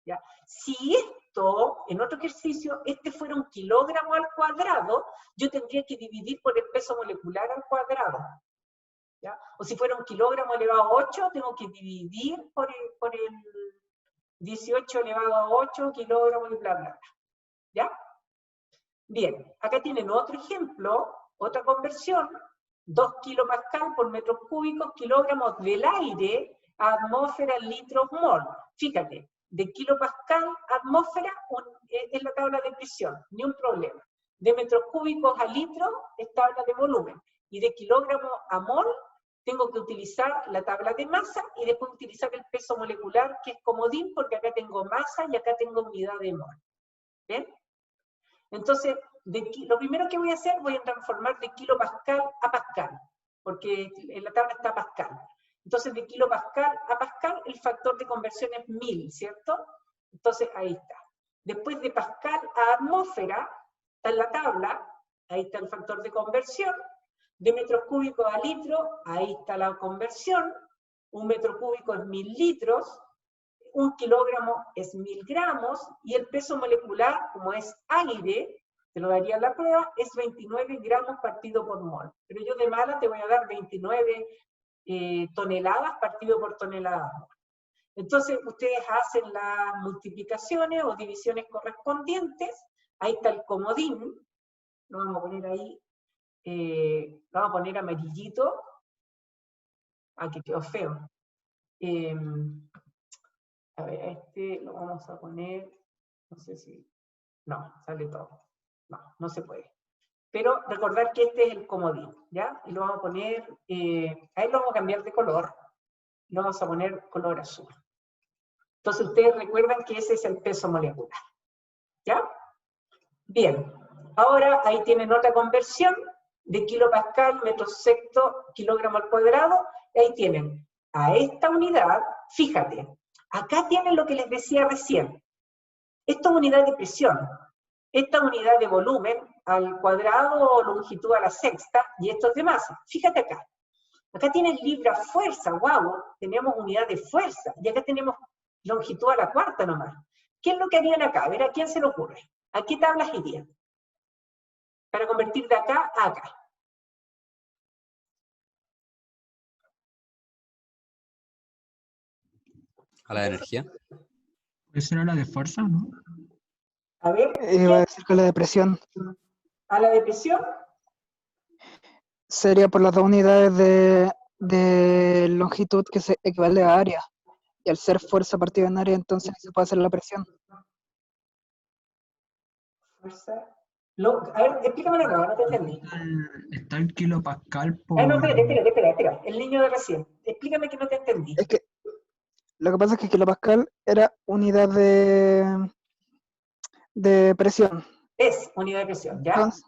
¿ya? Si esto, en otro ejercicio, este fuera 1 kilogramo al cuadrado, yo tendría que dividir por el peso molecular al cuadrado, ¿ya? O si fuera 1 kilogramo elevado a 8, tengo que dividir por el 18 elevado a 8 kilogramos y bla, bla, bla, ¿ya? Bien, acá tienen otro ejemplo, otra conversión, 2 kilopascal por metros cúbicos, kilogramos del aire a atmósfera, litros, mol. Fíjate, de kilopascal a atmósfera es la tabla de presión, ni un problema. De metros cúbicos a litros es tabla de volumen. Y de kilogramo a mol tengo que utilizar la tabla de masa, y después utilizar el peso molecular, que es comodín, porque acá tengo masa y acá tengo unidad de mol. ¿Ven? Entonces, lo primero que voy a hacer, voy a transformar de kilopascal a pascal, porque en la tabla está pascal. Entonces, de kilopascal a pascal, el factor de conversión es 1000, ¿cierto? Entonces, ahí está. Después de pascal a atmósfera, está en la tabla, ahí está el factor de conversión. De metros cúbicos a litros, ahí está la conversión. 1 metro cúbico es 1000 litros. 1 kilogramo es 1000 gramos, y el peso molecular, como es aire, te lo daría la prueba, es 29 gramos partido por mol. Pero yo de mala te voy a dar 29 toneladas partido por tonelada. Entonces, ustedes hacen las multiplicaciones o divisiones correspondientes. Ahí está el comodín, lo vamos a poner ahí, lo vamos a poner amarillito. Ah, que quedó feo. A ver, este lo vamos a poner, no sé si, no, sale todo. No, no se puede. pero recordar que este es el comodín, ¿ya? Y lo vamos a poner, ahí lo vamos a cambiar de color, lo vamos a poner color azul. Entonces ustedes recuerdan que ese es el peso molecular, ¿ya? Bien, ahora ahí tienen otra conversión de kilopascal, metro sexto, kilogramo al cuadrado, y ahí tienen a esta unidad, fíjate, acá tienen lo que les decía recién, esta es unidad de presión, esta unidad de volumen al cuadrado o longitud a la sexta, y esto es de masa. Fíjate acá. Acá tienen libra fuerza, wow, tenemos unidad de fuerza, y acá tenemos longitud a la cuarta nomás. ¿Qué es lo que harían acá? A ver, ¿a quién se le ocurre? ¿A qué tablas irían? Para convertir de acá a acá. A la de energía. Esa era la de fuerza, ¿no? A ver, Iba a decir que la depresión a la de presión, sería por las dos unidades de longitud que se equivale a área. Y al ser fuerza partida en área, entonces se puede hacer la presión. fuerza. A ver, explícame una cosa, no te entendí. Está el kilopascal por... Ah, no, espera. El niño de recién. Explícame que no te entendí. Es que lo que pasa es que kilopascal era unidad de presión. Es unidad de presión, ¿ya? Entonces,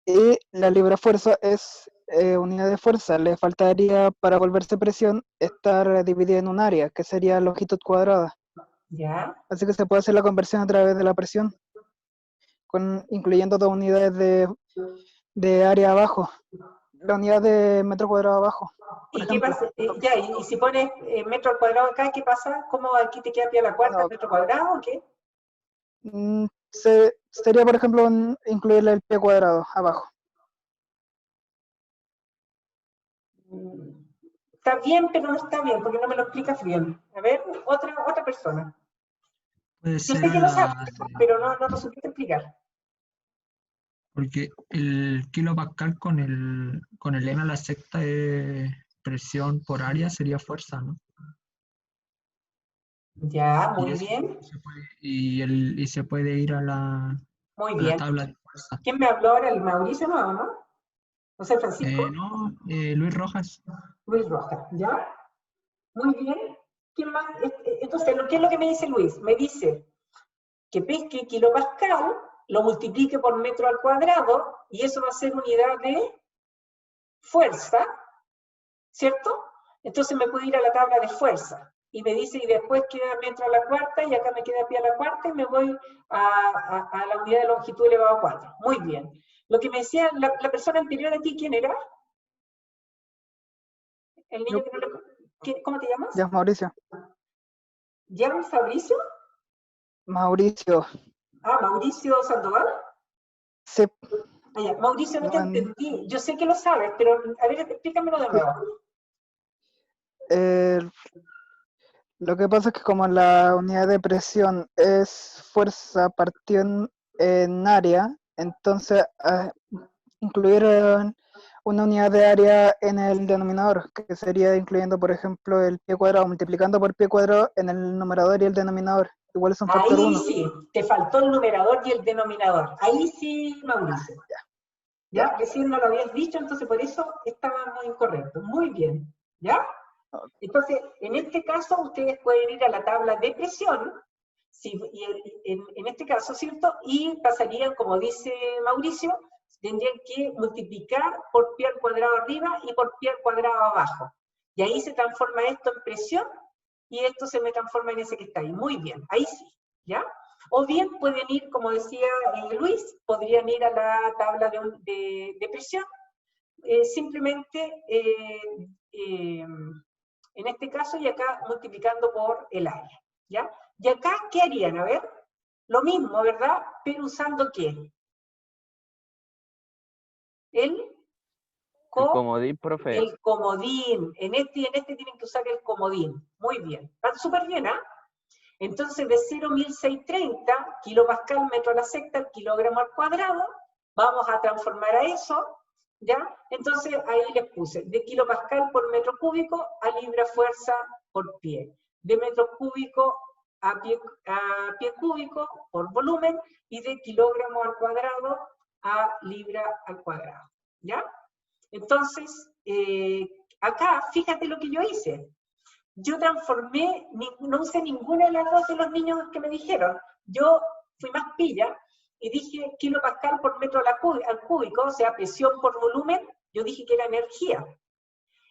y la libra fuerza es unidad de fuerza. Le faltaría para volverse presión estar dividida en un área, que sería longitud cuadrada. ¿Ya? Así que se puede hacer la conversión a través de la presión, incluyendo dos unidades de área abajo. La unidad de metro cuadrado abajo. Por ¿Y qué ejemplo. pasa? Y si pones metro al cuadrado acá, ¿qué pasa? ¿Cómo aquí te queda pie a la cuarta, No. metro cuadrado o qué? Sería, por ejemplo, incluirle el pie cuadrado abajo. Está bien, pero no está bien, porque no me lo explicas bien. A ver, otra persona. Puede Yo ser sé que lo sabes, la... pero no lo supiste explicar. Porque el kilopascal con el M a la sexta de presión por área sería fuerza, ¿no? Ya, Y muy eso bien. y se puede ir a la Muy bien. tabla de fuerza. ¿Quién me habló ahora? ¿El Mauricio no, no? José Francisco. No, Luis Rojas. Luis Rojas, ¿ya? Muy bien. ¿Quién más? Entonces, ¿qué es lo que me dice Luis? Me dice que pesque kilopascal, lo multiplique por metro al cuadrado, y eso va a ser unidad de fuerza, ¿cierto? Entonces me puedo ir a la tabla de fuerza, y me dice, y después queda metro a la cuarta, y acá me queda pie a la cuarta, y me voy a la unidad de longitud elevado a 4. Muy bien. Lo que me decía la persona anterior a ti, ¿quién era? El niño que no le... ¿Cómo te llamas? Ya, Mauricio. ¿Jan Fabricio? Mauricio. Ah, Mauricio Sandoval. Sí. Ah, ya. Mauricio, no te entendí. Yo sé que lo sabes, pero a ver, explícamelo de nuevo. Lo que pasa es que como la unidad de presión es fuerza partida en área, entonces incluyeron una unidad de área en el denominador, que sería incluyendo, por ejemplo, el pie cuadrado, multiplicando por pie cuadrado en el numerador y el denominador. Igual es un factor Ahí 1. sí, te faltó el numerador y el denominador. Ahí sí, Mauricio. ¿Ya? Recién no lo habías dicho, entonces por eso estábamos incorrectos. Muy bien. ¿Ya? Entonces, en este caso, ustedes pueden ir a la tabla de presión, en este caso, ¿cierto? Y pasarían, como dice Mauricio, tendrían que multiplicar por pi al cuadrado arriba y por pi al cuadrado abajo. Y ahí se transforma esto en presión, y esto se me transforma en ese que está ahí. Muy bien, ahí sí, ¿ya? O bien pueden ir, como decía Luis, podrían ir a la tabla de presión, simplemente en este caso, y acá multiplicando por el área, ¿ya? Y acá, ¿qué harían? A ver, lo mismo, ¿verdad? Pero usando ¿qué? El comodín, profe. El comodín. En este tienen que usar el comodín. Muy bien. Está súper bien, ¿ah? Entonces, de 0,1630 kilopascal metro a la sexta, el kilogramo al cuadrado, vamos a transformar a eso, ¿ya? Entonces, ahí les puse, de kilopascal por metro cúbico a libra fuerza por pie. De metro cúbico a pie cúbico por volumen, y de kilogramo al cuadrado a libra al cuadrado, ¿ya? Entonces, acá, fíjate lo que yo hice. Yo transformé, no usé ninguna de las dos de los niños que me dijeron. Yo fui más pilla y dije kilopascal por metro al cúbico, o sea, presión por volumen, yo dije que era energía.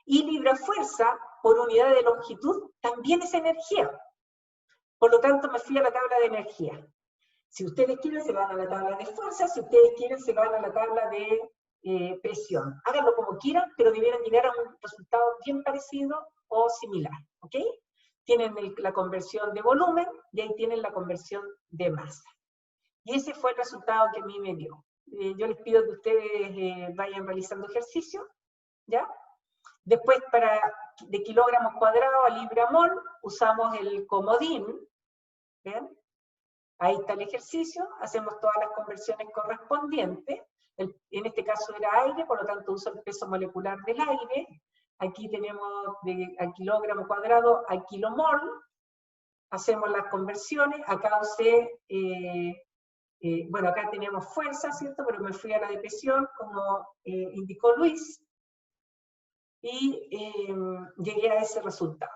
Y libra fuerza por unidad de longitud también es energía. Por lo tanto, me fui a la tabla de energía. Si ustedes quieren, se van a la tabla de fuerza, si ustedes quieren, se van a la tabla de presión. Háganlo como quieran, pero debieran llegar a un resultado bien parecido o similar, ¿ok? Tienen la conversión de volumen y ahí tienen la conversión de masa. Y ese fue el resultado que a mí me dio. Yo les pido que ustedes vayan realizando ejercicio, ¿ya? Después, de kilogramos cuadrados a libra mol, usamos el comodín, ¿ven? Ahí está el ejercicio, hacemos todas las conversiones correspondientes. En este caso era aire, por lo tanto uso el peso molecular del aire. Aquí tenemos a kilogramo cuadrado a kilomol. Hacemos las conversiones. Acá usé, bueno, acá tenemos fuerza, ¿cierto? Pero me fui a la de presión, como indicó Luis. Y llegué a ese resultado,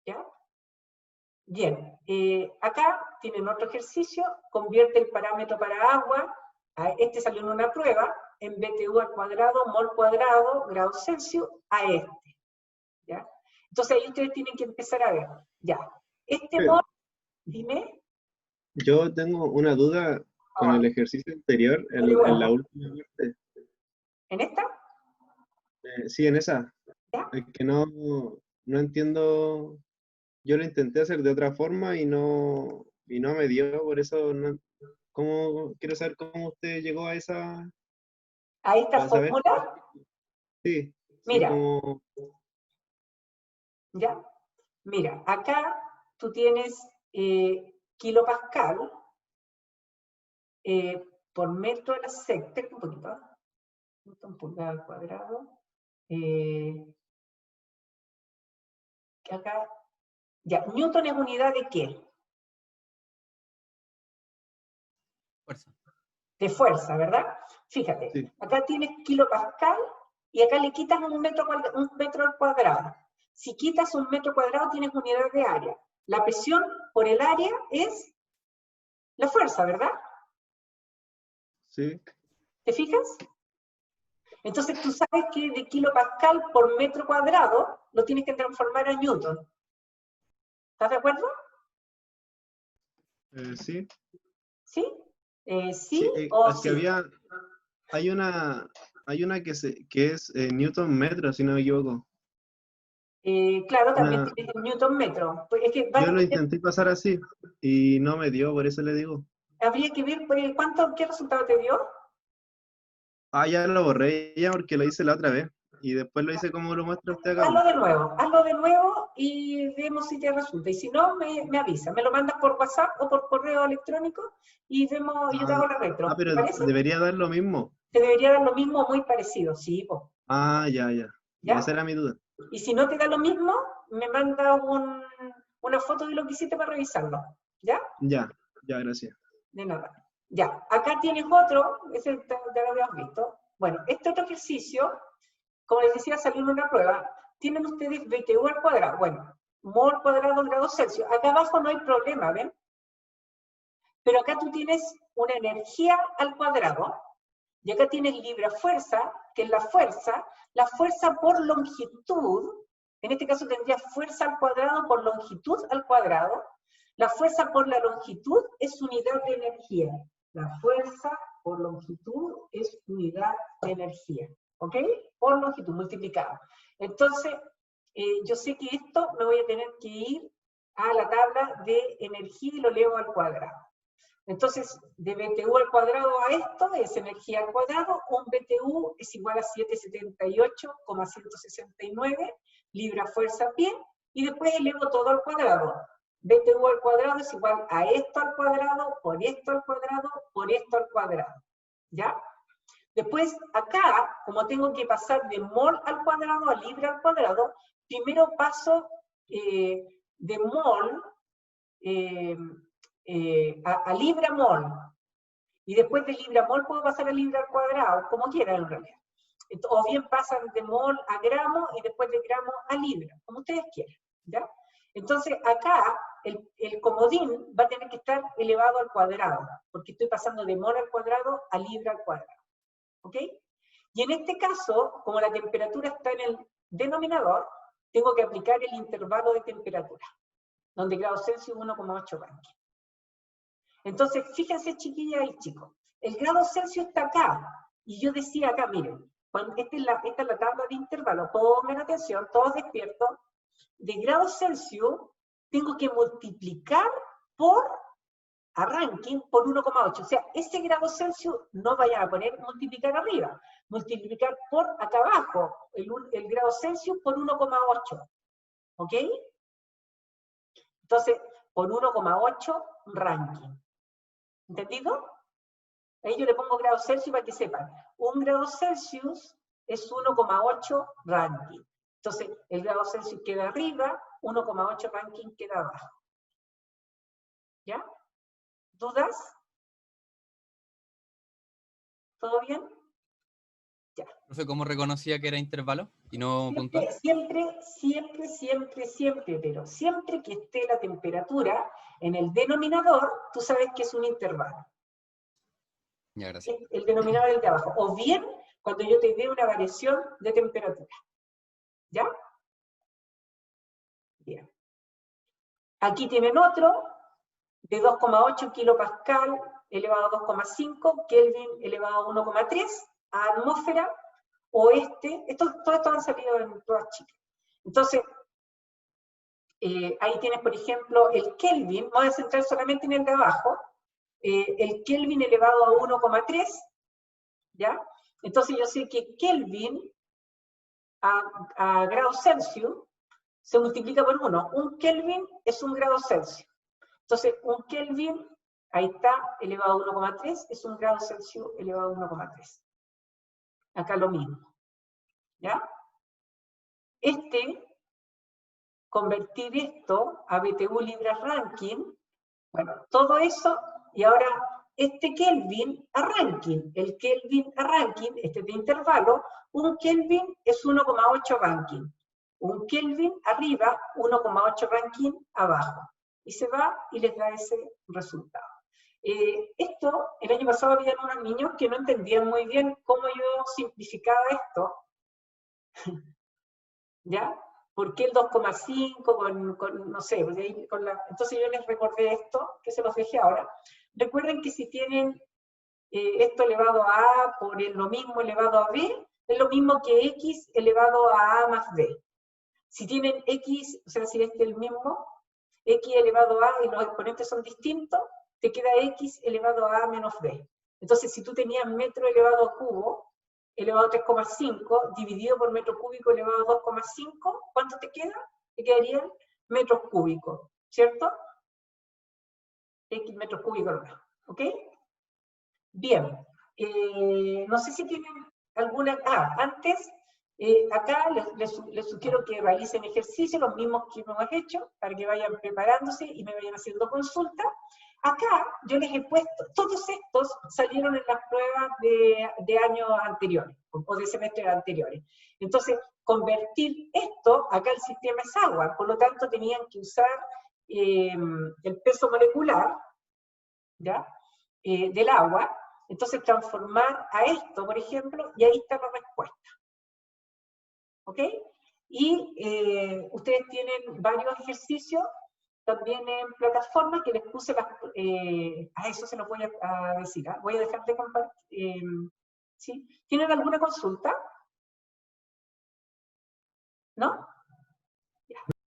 ¿ya? Bien, acá tienen otro ejercicio, convierte el parámetro para agua, este salió en una prueba, en BTU al cuadrado, mol cuadrado, grados Celsius, a este, ¿ya? Entonces ahí ustedes tienen que empezar a ver, ya, este mol, dime. Yo tengo una duda con el ejercicio anterior, en la última parte. ¿En esta? Sí, en esa. ¿Ya? Es que no entiendo. Yo lo intenté hacer de otra forma y no me dio, por eso quiero saber cómo usted llegó a esa. ¿A esta para saber. fórmula? Sí. Mira. Sí, como... ¿Ya? Mira, acá tú tienes kilopascal por metro de la secta, un poquito, un pulgada al cuadrado. Acá, ya, Newton es unidad de ¿qué? Fuerza. De fuerza, ¿verdad? Fíjate, Sí. acá tienes kilopascal y acá le quitas un metro al cuadrado. Si quitas un metro cuadrado tienes unidad de área. La presión por el área es la fuerza, ¿verdad? Sí. ¿Te fijas? Entonces tú sabes que de kilopascal por metro cuadrado lo tienes que transformar a Newton. ¿Estás de acuerdo? Sí. ¿Sí? ¿Sí o es que sí? hay una que es Newton metro, si no me equivoco. Claro, también tienes el Newton metro. Pues es que Yo lo intenté pasar así y no me dio, por eso le digo. habría que ver qué resultado te dio. Ya lo borré ya porque lo hice la otra vez. Y después lo hice como lo muestra usted acá. Hazlo de nuevo y vemos si te resulta. Y si no, me avisa. Me lo mandas por WhatsApp o por correo electrónico y vemos, yo te hago la retro. Pero ¿Te parece? debería dar lo mismo. Te debería dar lo mismo o muy parecido, sí. Po. Ya. ¿Ya? Esa era mi duda. Y si no te da lo mismo, me manda una foto de lo que hiciste para revisarlo. ¿Ya? Ya, gracias. De nada. Ya, acá tienes otro, ese ya lo habíamos visto. Bueno, este otro ejercicio, como les decía, salió en una prueba. Tienen ustedes BTU al cuadrado. Bueno, mol cuadrado grados Celsius. Acá abajo no hay problema, ¿ven? Pero acá tú tienes una energía al cuadrado. Y acá tienes libra fuerza, que es la fuerza por longitud. En este caso tendría fuerza al cuadrado por longitud al cuadrado. La fuerza por la longitud es unidad de energía. La fuerza por longitud es unidad de energía. ¿Ok? Por longitud, multiplicado. Entonces, yo sé que esto me voy a tener que ir a la tabla de energía y lo leo al cuadrado. Entonces, de BTU al cuadrado a esto es energía al cuadrado. Un BTU es igual a 778,169 libra fuerza pie. Y después elevo todo al cuadrado. BTU al cuadrado es igual a esto al cuadrado, por esto al cuadrado, por esto al cuadrado. ¿Ya? Después, acá, como tengo que pasar de mol al cuadrado a libra al cuadrado, primero paso de mol a libra mol. Y después de libra a mol puedo pasar a libra al cuadrado, como quiera en realidad. O bien pasan de mol a gramo y después de gramo a libra, como ustedes quieran, ¿ya? Entonces acá el comodín va a tener que estar elevado al cuadrado, porque estoy pasando de mol al cuadrado a libra al cuadrado, ¿ok? Y en este caso, como la temperatura está en el denominador, tengo que aplicar el intervalo de temperatura, donde grados Celsius 1,8 Rankine. Entonces, fíjense, chiquillas y chicos, el grado Celsius está acá, y yo decía acá, miren, esta es la tabla de intervalo, pongan atención, todos despiertos, de grados Celsius tengo que multiplicar a Rankine por 1,8, o sea, ese grado Celsius no vayan a poner multiplicar arriba, multiplicar por acá abajo, el grado Celsius por 1,8, ¿ok? Entonces, por 1,8 Rankine. ¿Entendido? Ahí yo le pongo grado Celsius para que sepan. 1 grado Celsius es 1,8 Rankine. Entonces, el grado Celsius queda arriba, 1,8 Rankine queda abajo. ¿Ya? ¿Dudas? ¿Todo bien? Ya. Profe, ¿cómo reconocía que era intervalo y no puntual? Siempre, pero siempre que esté la temperatura en el denominador, tú sabes que es un intervalo. Ya, gracias. El denominador es el de abajo. O bien, cuando yo te dé una variación de temperatura. ¿Ya? Bien. Aquí tienen otro, de 2,8 kilopascal elevado a 2,5, Kelvin elevado a 1,3, a atmósfera, o todo esto han salido en todas chicas. Entonces, ahí tienes, por ejemplo, el Kelvin, vamos a centrar solamente en el de abajo, el Kelvin elevado a 1,3, ¿ya? Entonces yo sé que Kelvin a grados Celsius se multiplica por 1. Un Kelvin es 1 grado Celsius. Entonces, un Kelvin, ahí está, elevado a 1,3, es 1 grado Celsius elevado a 1,3. Acá lo mismo. ¿Ya? Convertir esto a BTU libras Rankine, bueno, todo eso, y ahora este Kelvin a Rankine, el Kelvin a Rankine, de intervalo, un Kelvin es 1,8 Rankine. Un Kelvin arriba, 1,8 Rankine abajo. Y se va y les da ese resultado. Esto, el año pasado había unos niños que no entendían muy bien cómo yo simplificaba esto. ¿Ya? ¿Por qué el 2,5 no sé, entonces yo les recordé esto, que se los dejé ahora. Recuerden que si tienen esto elevado a A por lo mismo elevado a B, es lo mismo que X elevado a A más B. Si tienen X, o sea, si es el mismo, X elevado a y los exponentes son distintos, te queda X elevado a menos B. Entonces, si tú tenías metro elevado a cubo, elevado a 3,5, dividido por metro cúbico elevado a 2,5, ¿cuánto te queda? Te quedarían metros cúbicos, ¿cierto? X metros cúbicos, ¿ok? Bien, no sé si tienen alguna... antes, acá les sugiero que realicen ejercicios, los mismos que hemos hecho, para que vayan preparándose y me vayan haciendo consultas. Acá yo les he puesto, todos estos salieron en las pruebas de años anteriores, o de semestres anteriores. Entonces, convertir esto, acá el sistema es agua, por lo tanto tenían que usar el peso molecular, ¿ya? Del agua, entonces transformar a esto, por ejemplo, y ahí está la respuesta. ¿Ok? Y ustedes tienen varios ejercicios también en plataformas que les puse a eso se los voy a decir. Voy a dejar de compartir. ¿Sí? ¿Tienen alguna consulta? ¿No?